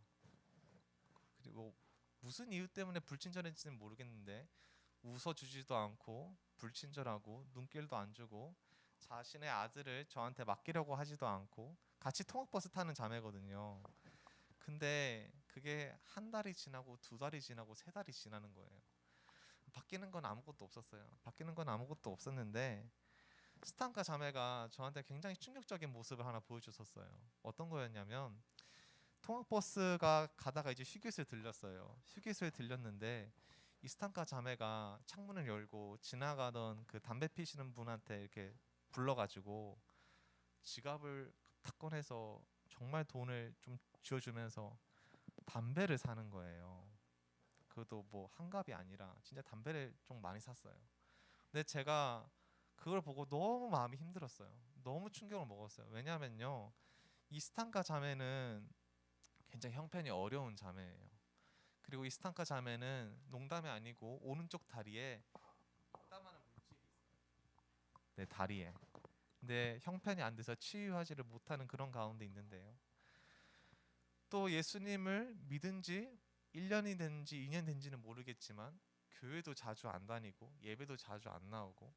그리고 무슨 이유 때문에 불친절했지는 모르겠는데 웃어주지도 않고 불친절하고 눈길도 안 주고 자신의 아들을 저한테 맡기려고 하지도 않고, 같이 통학버스 타는 자매거든요. 근데 그게 한 달이 지나고 2달이 지나고 3달이 지나는 거예요. 바뀌는 건 아무것도 없었어요. 바뀌는 건 아무것도 없었는데 스탄카 자매가 저한테 굉장히 충격적인 모습을 하나 보여줬었어요. 어떤 거였냐면, 통학버스가 가다가 이제 휴게소에 들렸어요. 휴게소에 들렸는데 이 스탄카 자매가 창문을 열고 지나가던 그 담배 피시는 분한테 이렇게 불러가지고 지갑을 탁 꺼내서 정말 돈을 좀 쥐어주면서 담배를 사는 거예요. 그것도 뭐 한 갑이 아니라 진짜 담배를 좀 많이 샀어요. 근데 제가 그걸 보고 너무 마음이 힘들었어요. 너무 충격을 먹었어요. 왜냐면요, 이 스탄카 자매는 굉장히 형편이 어려운 자매예요. 그리고 이 스탄카 자매는 농담이 아니고 오른쪽 다리에 이따만한 물질이 있어요. 네, 다리에. 근데 형편이 안 돼서 치유하지를 못하는 그런 가운데 있는데요. 또 예수님을 믿은 지 1년이 된지 2년 된지는 모르겠지만 교회도 자주 안 다니고 예배도 자주 안 나오고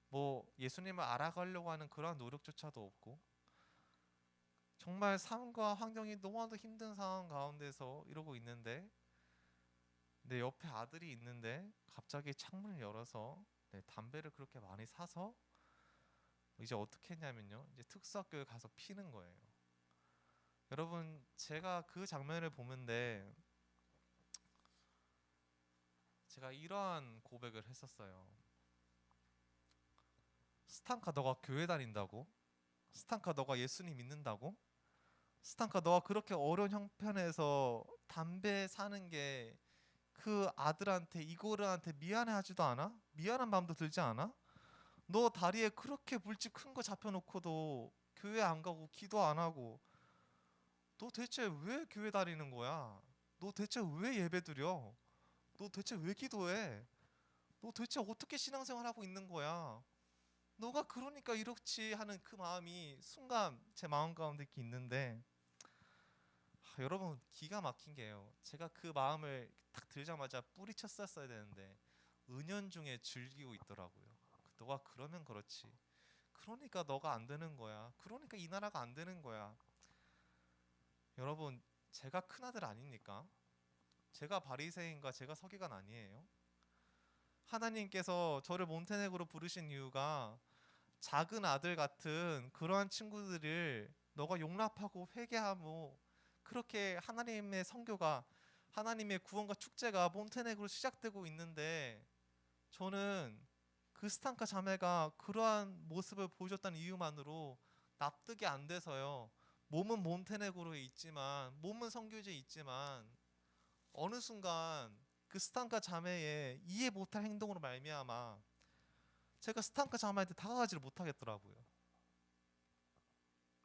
뭐 예수님을 알아가려고 하는 그러한 노력조차도 없고, 정말 삶과 환경이 너무나도 힘든 상황 가운데서 이러고 있는데 내 옆에 아들이 있는데 갑자기 창문을 열어서 담배를 그렇게 많이 사서 이제 어떻게 했냐면요, 이제 특수학교에 가서 피는 거예요. 여러분, 제가 그 장면을 보는데 제가 이러한 고백을 했었어요. 스탄카, 너가 교회 다닌다고? 스탄카, 너가 예수님 믿는다고? 스탄카, 너가 그렇게 어려운 형편에서 담배 사는 게 그 아들한테, 이고르한테 미안해하지도 않아? 미안한 마음도 들지 않아? 너 다리에 그렇게 물집 큰 거 잡혀놓고도 교회 안 가고 기도 안 하고 너 대체 왜 교회 다니는 거야? 너 대체 왜 예배 드려? 너 대체 왜 기도해? 너 대체 어떻게 신앙생활 하고 있는 거야? 너가 그러니까 이렇지 하는 그 마음이 순간 제 마음 가운데 이렇게 있는데, 여러분, 기가 막힌 게요, 제가 그 마음을 딱 들자마자 뿌리쳤었어야 되는데 은연중에 즐기고 있더라고요. 너가 그러면 그렇지, 그러니까 너가 안 되는 거야, 그러니까 이 나라가 안 되는 거야. 여러분, 제가 큰아들 아닙니까? 제가 바리새인과 제가 서기관 아니에요? 하나님께서 저를 몬테네그로 부르신 이유가 작은 아들 같은 그러한 친구들을 너가 용납하고 회개하고, 그렇게 하나님의 선교가, 하나님의 구원과 축제가 몬테네그로 시작되고 있는데 저는 그 스탄카 자매가 그러한 모습을 보여줬다는 이유만으로 납득이 안 돼서요, 몸은 몬테네그로에 있지만, 몸은 선교지에 있지만 어느 순간 그 스탄카 자매의 이해 못할 행동으로 말미암아 제가 스탄카 자매한테 다가가지를 못하겠더라고요.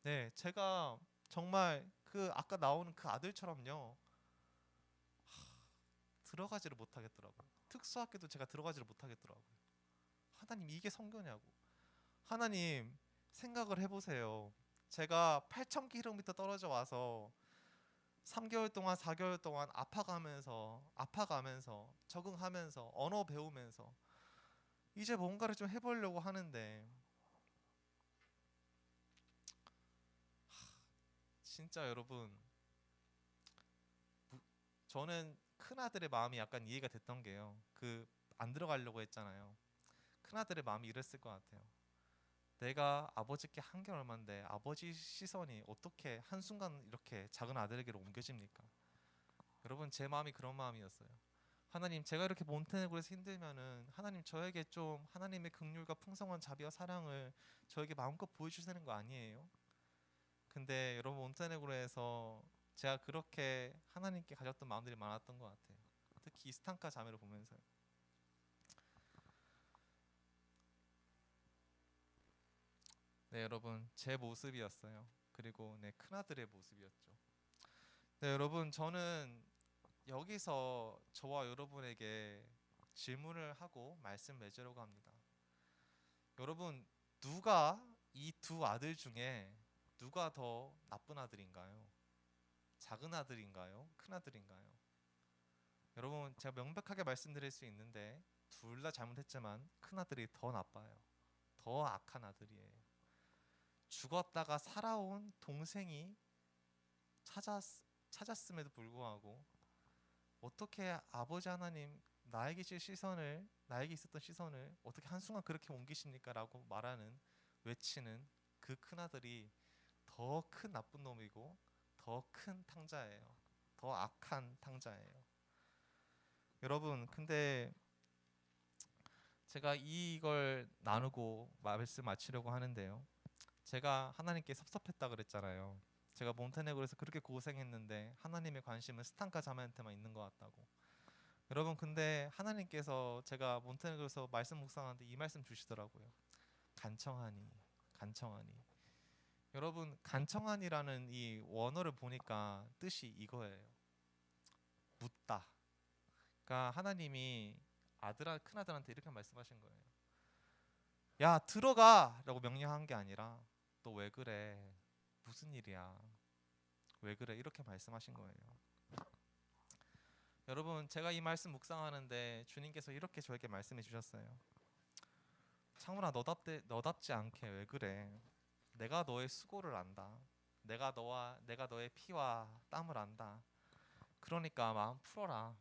네, 제가 정말 그 아까 나오는 그 아들처럼요. 들어가지를 못하겠더라고요. 특수학교도 제가 들어가지를 못하겠더라고요. 하나님 이게 성교냐고. 하나님 생각을 해보세요. 제가 8,000km 떨어져 와서 3개월 동안 4개월 동안 아파가면서 적응하면서 언어 배우면서 이제 뭔가를 좀 해보려고 하는데 진짜 여러분 저는 큰아들의 마음이 약간 이해가 됐던 게요. 그 안 들어가려고 했잖아요. 큰아들의 마음이 이랬을 것 같아요. 내가 아버지께 한 게 얼만데 아버지 시선이 어떻게 한순간 이렇게 작은 아들에게로 옮겨집니까? 여러분 제 마음이 그런 마음이었어요. 하나님 제가 이렇게 몬테네그로에서 힘들면은 하나님 저에게 좀 하나님의 긍휼과 풍성한 자비와 사랑을 저에게 마음껏 보여주시는 거 아니에요? 근데 여러분 몬테네그로에서 제가 그렇게 하나님께 가졌던 마음들이 많았던 것 같아요. 특히 이스탄카 자매를 보면서요. 네 여러분 제 모습이었어요. 그리고 네 큰아들의 모습이었죠. 네 여러분 저는 여기서 저와 여러분에게 질문을 하고 말씀 맺으려고 합니다. 여러분 누가 이 두 아들 중에 누가 더 나쁜 아들인가요? 작은 아들인가요? 큰 아들인가요? 여러분 제가 명백하게 말씀드릴 수 있는데 둘 다 잘못했지만 큰 아들이 더 나빠요. 더 악한 아들이에요. 죽었다가 살아온 동생이 찾았음에도 불구하고 어떻게 아버지 하나님 나에게 있었던 시선을 어떻게 한순간 그렇게 옮기십니까? 라고 외치는 그 큰아들이 더 큰 나쁜 놈이고 더 큰 탕자예요. 더 악한 탕자예요. 여러분 근데 제가 이걸 나누고 말씀 마치려고 하는데요. 제가 하나님께 섭섭했다 그랬잖아요. 제가 몬테네그로에서 그렇게 고생했는데 하나님의 관심은 스탄카 자매한테만 있는 것 같다고. 여러분 근데 하나님께서 제가 몬테네그로에서 말씀 묵상하는데 이 말씀 주시더라고요. 간청하니. 여러분 간청하니라는 이 원어를 보니까 뜻이 이거예요. 묻다. 그러니까 하나님이 큰아들한테 이렇게 말씀하신 거예요. 야 들어가! 라고 명령한 게 아니라 너 왜 그래? 무슨 일이야? 왜 그래? 이렇게 말씀하신 거예요. 여러분 제가 이 말씀 묵상하는데 주님께서 이렇게 저에게 말씀해 주셨어요. 창문아 너답지 않게 왜 그래? 내가 너의 수고를 안다. 내가 너의 피와 땀을 안다. 그러니까 마음 풀어라.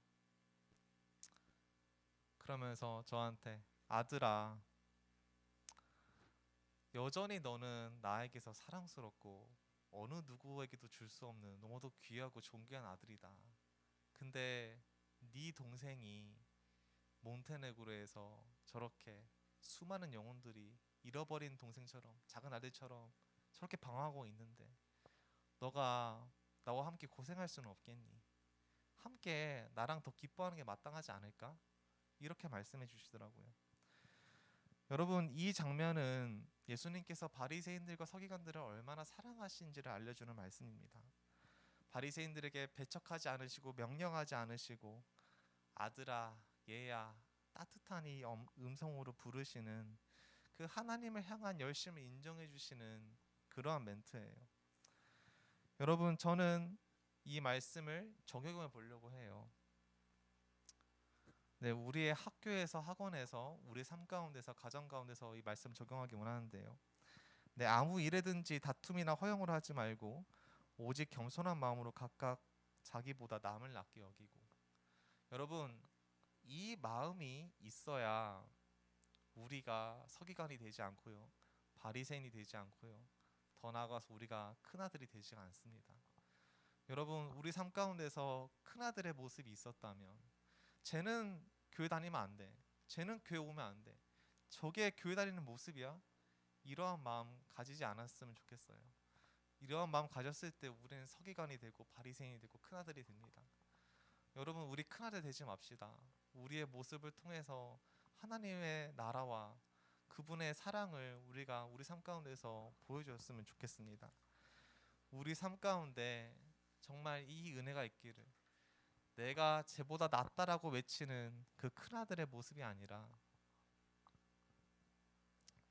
그러면서 저한테 아들아 여전히 너는 나에게서 사랑스럽고 어느 누구에게도 줄 수 없는 너무도 귀하고 존귀한 아들이다. 근데 네 동생이 몬테네그로에서 저렇게 수많은 영혼들이 잃어버린 동생처럼 작은 아들처럼 저렇게 방황하고 있는데 너가 나와 함께 고생할 수는 없겠니? 함께 나랑 더 기뻐하는 게 마땅하지 않을까? 이렇게 말씀해 주시더라고요. 여러분 이 장면은 예수님께서 바리새인들과 서기관들을 얼마나 사랑하신지를 알려주는 말씀입니다. 바리새인들에게 배척하지 않으시고 명령하지 않으시고 아들아 얘야 따뜻한 이 음성으로 부르시는 그 하나님을 향한 열심을 인정해 주시는 그러한 멘트예요. 여러분 저는 이 말씀을 적용해 보려고 해요. 네, 우리의 학교에서 학원에서 우리 삶 가운데서 가정 가운데서 이 말씀 적용하기 원하는데요. 네, 아무 일에든지 다툼이나 허용을 하지 말고 오직 겸손한 마음으로 각각 자기보다 남을 낫게 여기고. 여러분 이 마음이 있어야 우리가 서기관이 되지 않고요, 바리새인이 되지 않고요, 더 나아가서 우리가 큰아들이 되지 않습니다. 여러분 우리 삶 가운데서 큰아들의 모습이 있었다면 쟤는 교회 다니면 안 돼, 쟤는 교회 오면 안 돼, 저게 교회 다니는 모습이야? 이러한 마음 가지지 않았으면 좋겠어요. 이러한 마음 가졌을 때 우리는 서기관이 되고 바리새인이 되고 큰아들이 됩니다. 여러분 우리 큰아들 되지 맙시다. 우리의 모습을 통해서 하나님의 나라와 그 그분의 사랑을 우리가 우리 삶 가운데서 보여줬으면 좋겠습니다. 우리 삶 가운데 정말 이 은혜가 있기를, 내가 쟤보다 낫다라고 외치는 그 큰아들의 모습이 아니라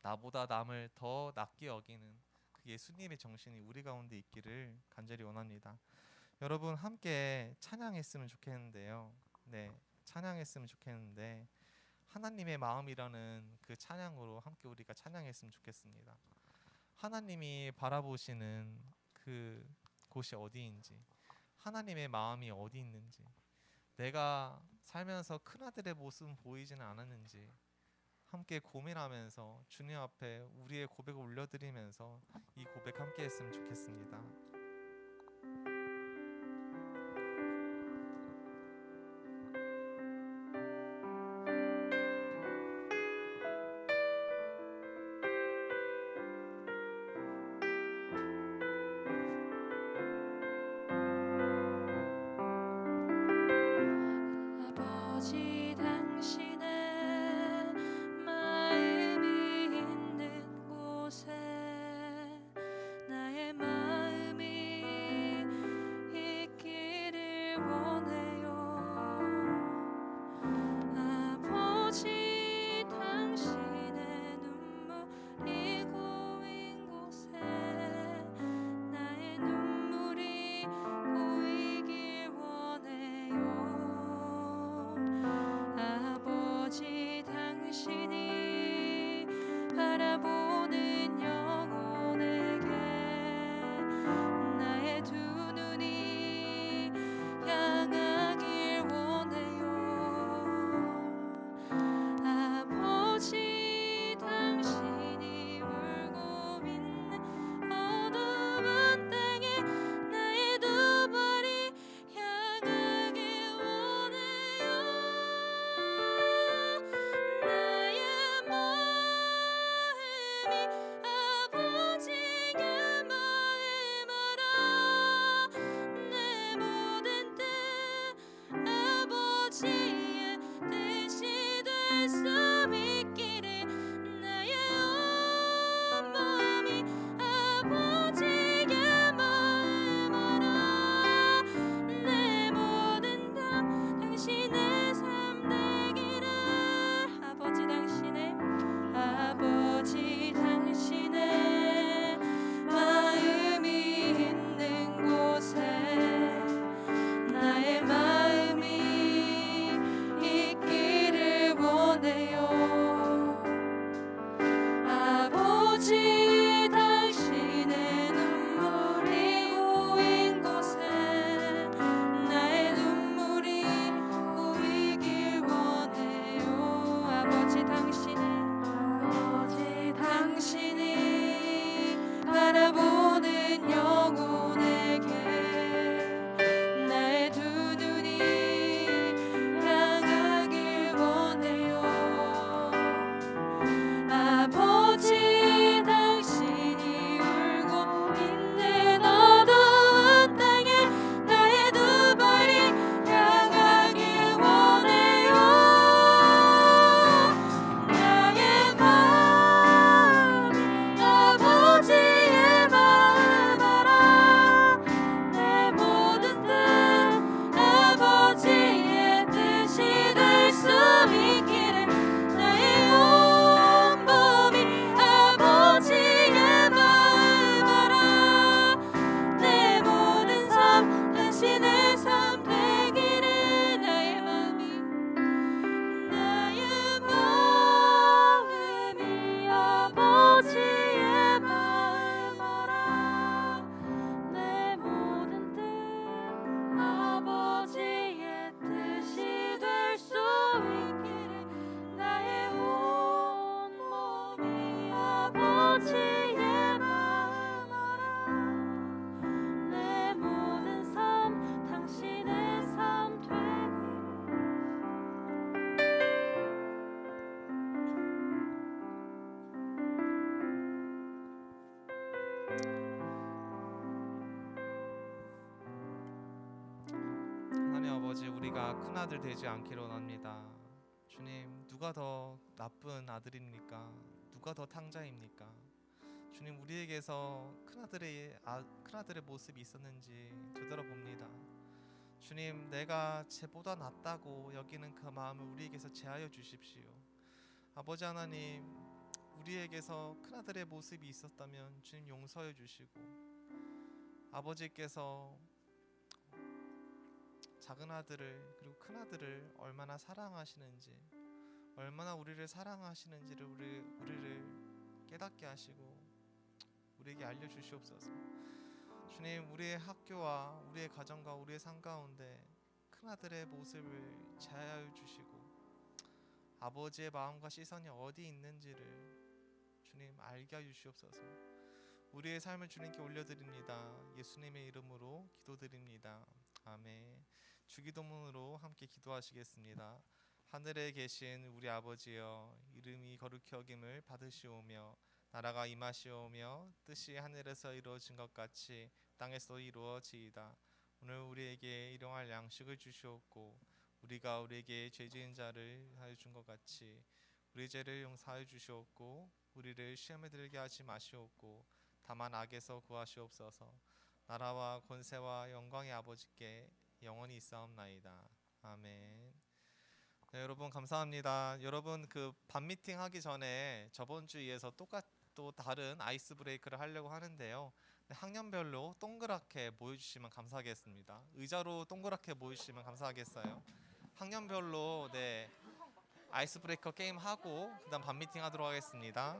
나보다 남을 더 낫게 여기는 그 예수님의 정신이 우리 가운데 있기를 간절히 원합니다. 여러분 함께 찬양했으면 좋겠는데요. 네, 찬양했으면 좋겠는데 하나님의 마음이라는 그 찬양으로 함께 우리가 찬양했으면 좋겠습니다. 하나님이 바라보시는 그 곳이 어디인지, 하나님의 마음이 어디 있는지, 내가 살면서 큰아들의 모습은 보이지는 않았는지 함께 고민하면서 주님 앞에 우리의 고백을 올려드리면서 이 고백 함께 했으면 좋겠습니다. 아버지 당신의 마음이 있는 곳에 나의 마음이 있기를 원해요. 아버지 당신의 눈물이 고인 곳에 나의 눈물이 고이길 원해요. 아버지 당신이 바라보는 영혼에게 나의 두 눈이 향하길 원해요. 아버지 당신이 울고 있는 어두운 땅에 나의 두 발이 향하길 원해요. 나의 마음이 아버지의 마음으로 내 모든 뜻 아버지의 뜻이 될 수 있기를 나의 온 마음이 아버지의 마음으로 내 모든 담 당신의 삶 되기를. 아버지 당신의 마음이 있는 곳에 나의 마음이 있기를 원해요. 아버지 당신의 눈물이 고인 곳에 나의 눈물이 고이길 원해요. 아버지 당신이 바라보는 영혼에게 나의 두 눈이 향하길 원해요. 아버지 당신이 울고 있는 어두운 땅에 나의 두 발이 향하길 원해요. 나의 마음이 아버지의 마음 알아. 내 모든 뜻 아버지의 뜻이 될 수 있기를 나의 온 몸이 아버지의 마음 알아. 내 모든 삶 당신의 삶 되기를. 나의 마음이 아버지의 마음 알아. 내 모든 뜻 아버지의 뜻이 될 수 있기를 나의 온 몸이 아버지의 마음 알아. 내 모든 삶 당신의 삶 되기를. 하나님 아버지, 우리가 큰아들 되지 않기를 원합니다. 주님, 누가 더 나쁜 아들입니까? 누가 더 탕자입니까? 주님, 우리에게서 큰아들의 모습이 있었는지 되돌아봅니다. 주님, 내가 쟤보다 낫다고 여기는 그 마음을 우리에게서 제하여 주십시오. 아버지 하나님, 우리에게서 큰아들의 모습이 있었다면 주님 용서해 주시고, 아버지께서 작은 아들을 그리고 큰 아들을 얼마나 사랑하시는지, 얼마나 우리를 사랑하시는지를 우리를 깨닫게 하시고 우리에게 알려주시옵소서. 주님, 우리의 학교와 우리의 가정과 우리의 삶 가운데 큰 아들의 모습을 제하여 주시고 아버지의 마음과 시선이 어디 있는지를 주님 알게 하여 주시옵소서. 우리의 삶을 주님께 올려드립니다. 예수님의 이름으로 기도드립니다. 아멘. 주기도문으로 함께 기도하시겠습니다. 하늘에 계신 우리 아버지여, 이름이 거룩히 여김을 받으시오며 나라가 임하시오며 뜻이 하늘에서 이루어진 것 같이 땅에서도 이루어지이다. 오늘 우리에게 일용할 양식을 주시옵고 우리가 우리에게 죄 지은 자를 하여 준 것 같이 우리 죄를 용서하여 주시옵고 우리를 시험에 들게 하지 마시옵고 다만 악에서 구하시옵소서. 나라와 권세와 영광의 아버지께 영원히 있사옵나이다. 아멘. 네, 여러분 감사합니다. 여러분 그 반미팅 하기 전에 저번 주에서 또 다른 아이스 브레이크를 하려고 하는데요. 학년별로 동그랗게 모여주시면 감사하겠습니다. 의자로 동그랗게 모여주시면 감사하겠어요. 학년별로 네 아이스 브레이커 게임 하고 그다음 반미팅 하도록 하겠습니다.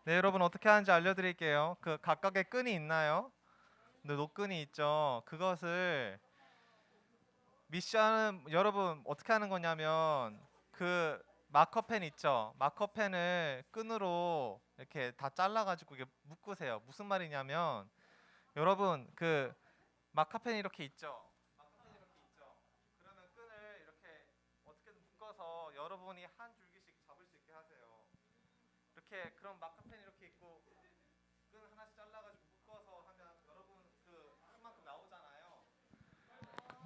네, 여러분 어떻게 하는지 알려드릴게요. 그 각각의 끈이 있나요? 네, 노끈이 있죠. 그것을 미션은 여러분 어떻게 하는 거냐면 그 마커펜 있죠. 마커펜을 끈으로 이렇게 다 잘라가지고 이게 묶으세요. 무슨 말이냐면 여러분 그 마커펜이 이렇게 있죠. 마커펜이 이렇게 있죠. 그러면 끈을 이렇게 어떻게든 묶어서 여러분이 한 줄기씩 잡을 수 있게 하세요. 이렇게 그럼 마크펜 이렇게 있고 끈 하나씩 잘라가지고 묶어서 하면 여러분 그 수만큼 나오잖아요.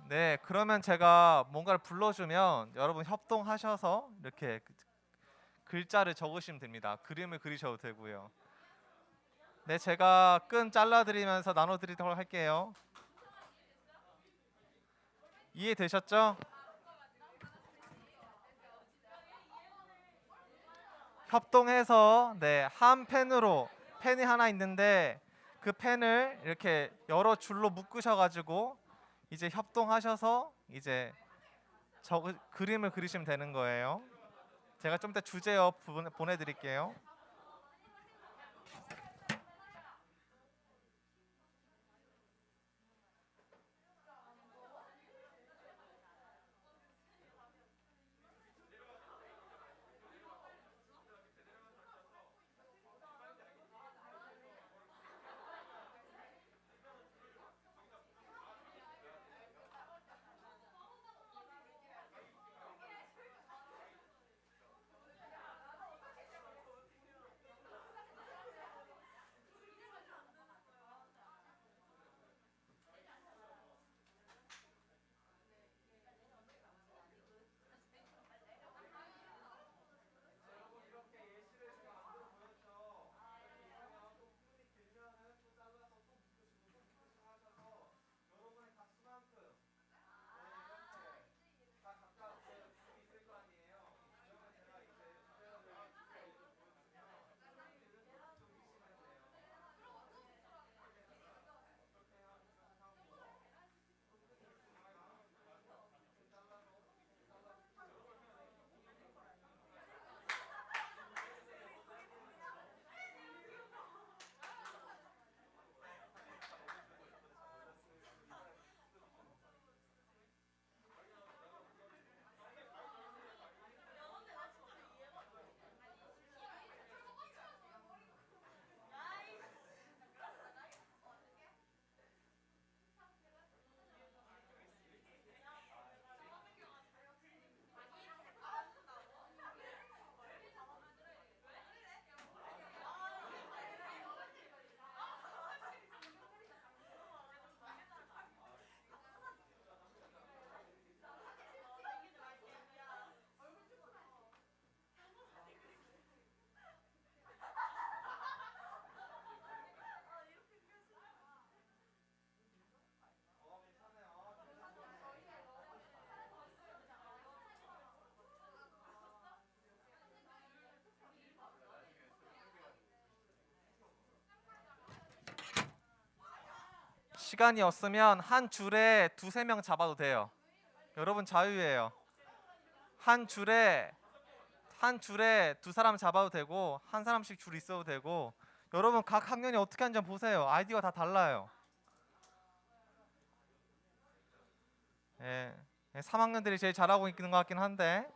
네, 그러면 제가 뭔가를 불러주면 여러분 협동하셔서 이렇게 글자를 적으시면 됩니다. 그림을 그리셔도 되고요. 네, 제가 끈 잘라드리면서 나눠드리도록 할게요. 이해되셨죠? 협동해서 네, 한 펜으로 펜이 하나 있는데 그 펜을 이렇게 여러 줄로 묶으셔가지고 이제 협동하셔서 이제 그림을 그리시면 되는 거예요. 제가 좀 이따 주제어 보내드릴게요. 시간이 없으면 한 줄에 두세 명 잡아도 돼요. 여러분 자유예요. 한 줄에 두 사람 잡아도 되고 한 사람씩 줄 있어도 되고 여러분 각 학년이 어떻게 하는지 한번 보세요. 아이디어가 다 달라요. 예, 3학년들이 제일 잘하고 있는 것 같긴 한데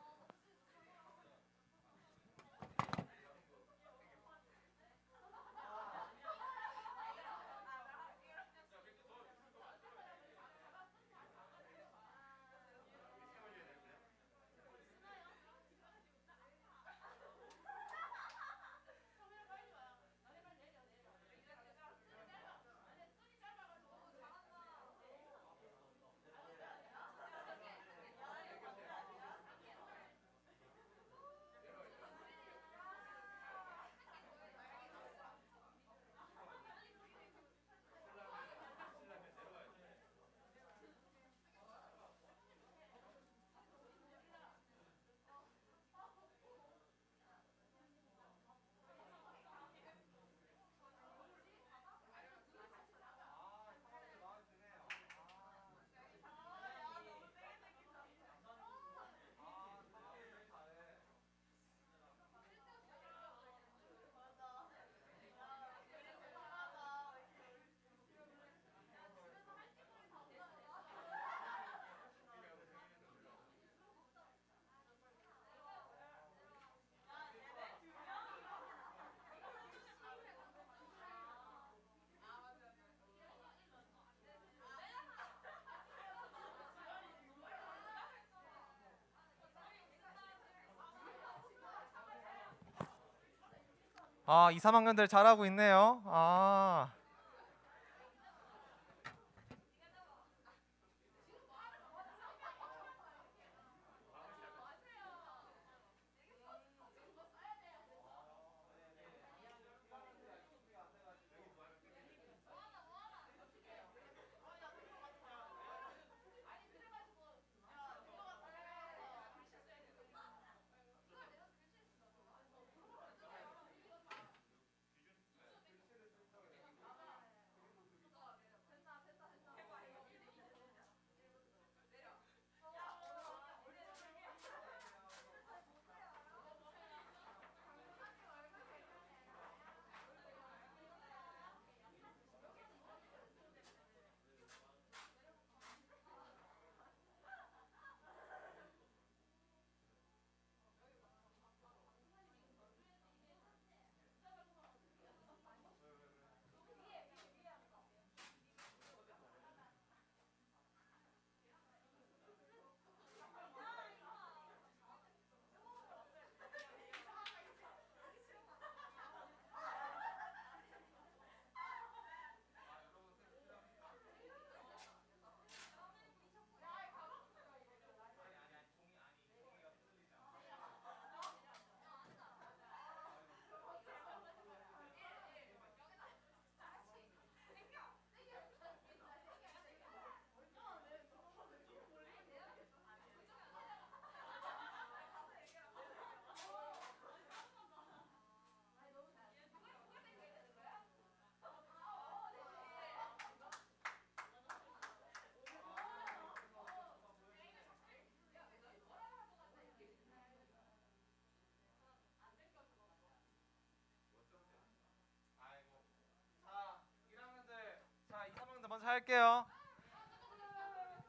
아, 2, 3학년들 잘하고 있네요. 아. 자, 2, 3학년들 먼저 할게요.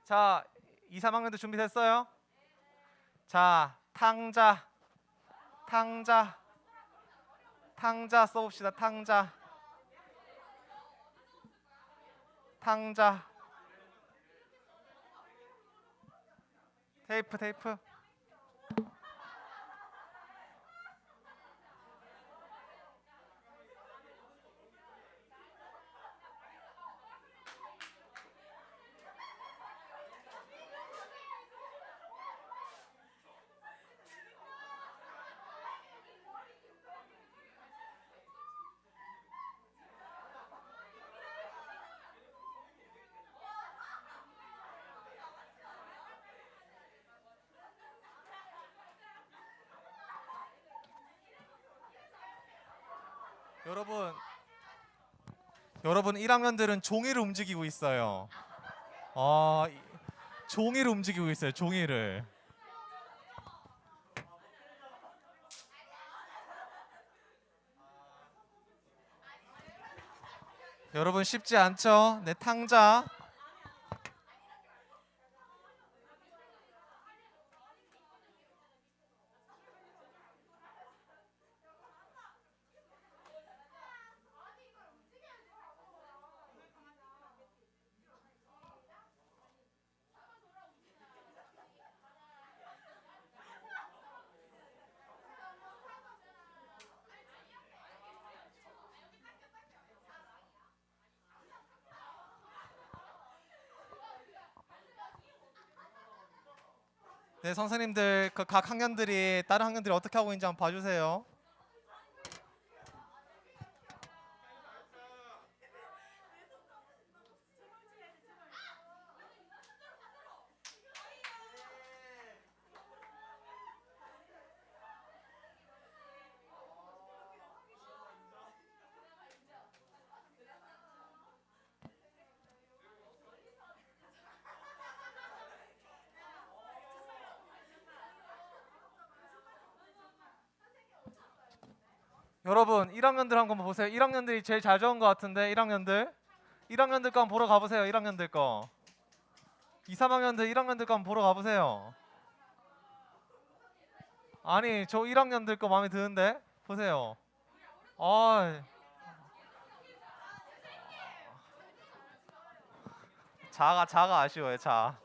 자, 2, 3학년들 준비됐어요? 자, 탕자 써봅시다. 탕자 테이프 여러분 1학년들은 종이를 움직이고 있어요. 종이를 움직이고 있어요. 종이를. 여러분 쉽지 않죠? 네, 탕자. 네, 선생님들 각 학년들이 다른 학년들이 어떻게 하고 있는지 한번 봐주세요. 여러분 1학년들 한번 보세요. 1학년들이 제일 잘 적은 것 같은데 1학년들 거 한번 보러 가보세요. 1학년들 거 2, 3학년들 1학년들 거 한번 보러 가보세요. 아니 저 1학년들 거 마음에 드는데 보세요. 자가 아쉬워요. 자,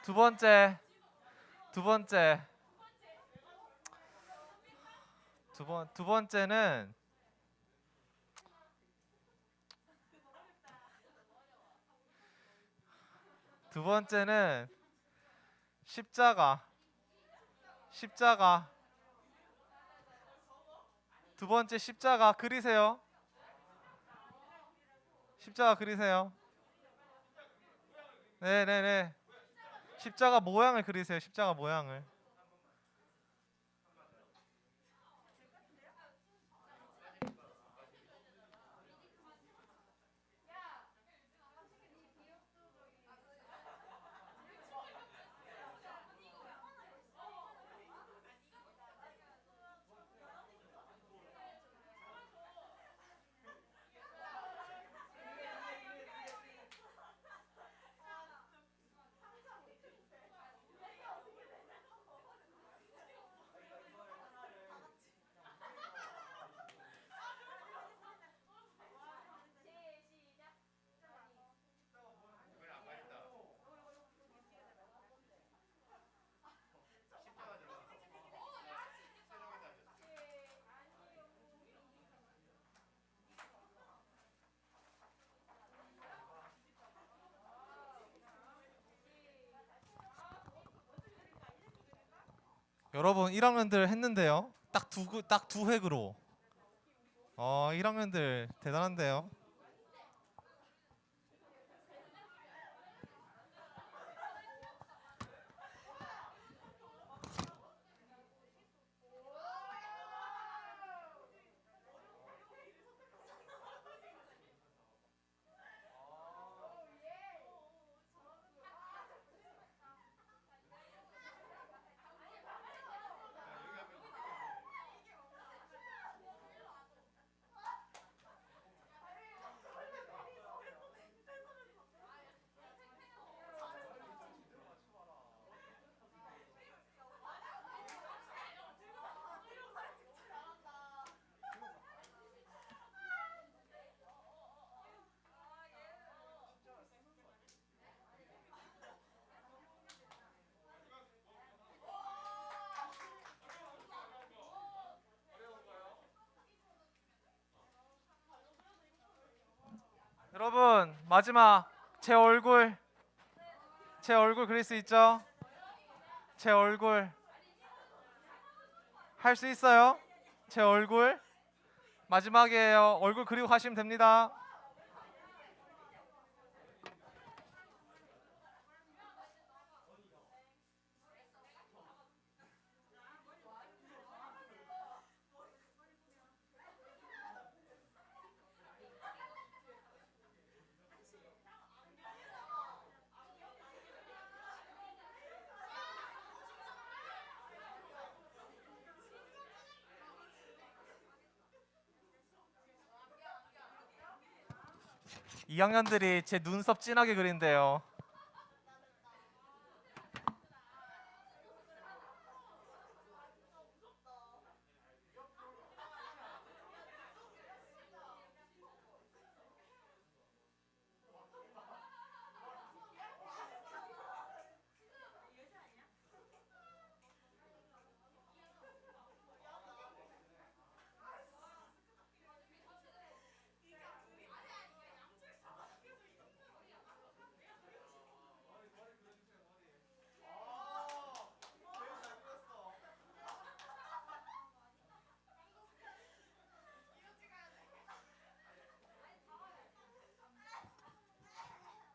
두 번째 두 번째. 두 번째는 십자가. 두 번째 십자가 그리세요. 십자가 그리세요. 네네네. 십자가 모양을 그리세요. 십자가 모양을. 여러분 1학년들 했는데요. 딱 두 획으로. 1학년들 대단한데요. 여러분 마지막 제 얼굴 그릴 수 있죠? 제 얼굴 할 수 있어요? 제 얼굴 마지막이에요. 얼굴 그리고 가시면 됩니다. 이 학년들이 제 눈썹 진하게 그린대요.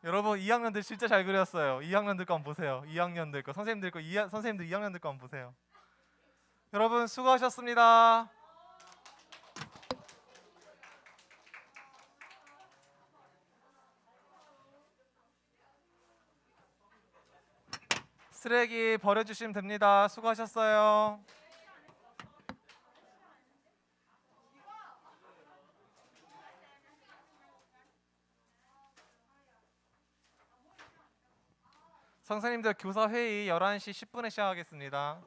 여러분 2학년들 진짜 잘 그렸어요. 2학년들 거 한번 보세요. 2학년들 거 선생님들 2학년들 거 한번 보세요. 여러분 수고하셨습니다. 쓰레기 버려주시면 됩니다. 수고하셨어요. 선생님들 교사 회의 11시 10분에 시작하겠습니다.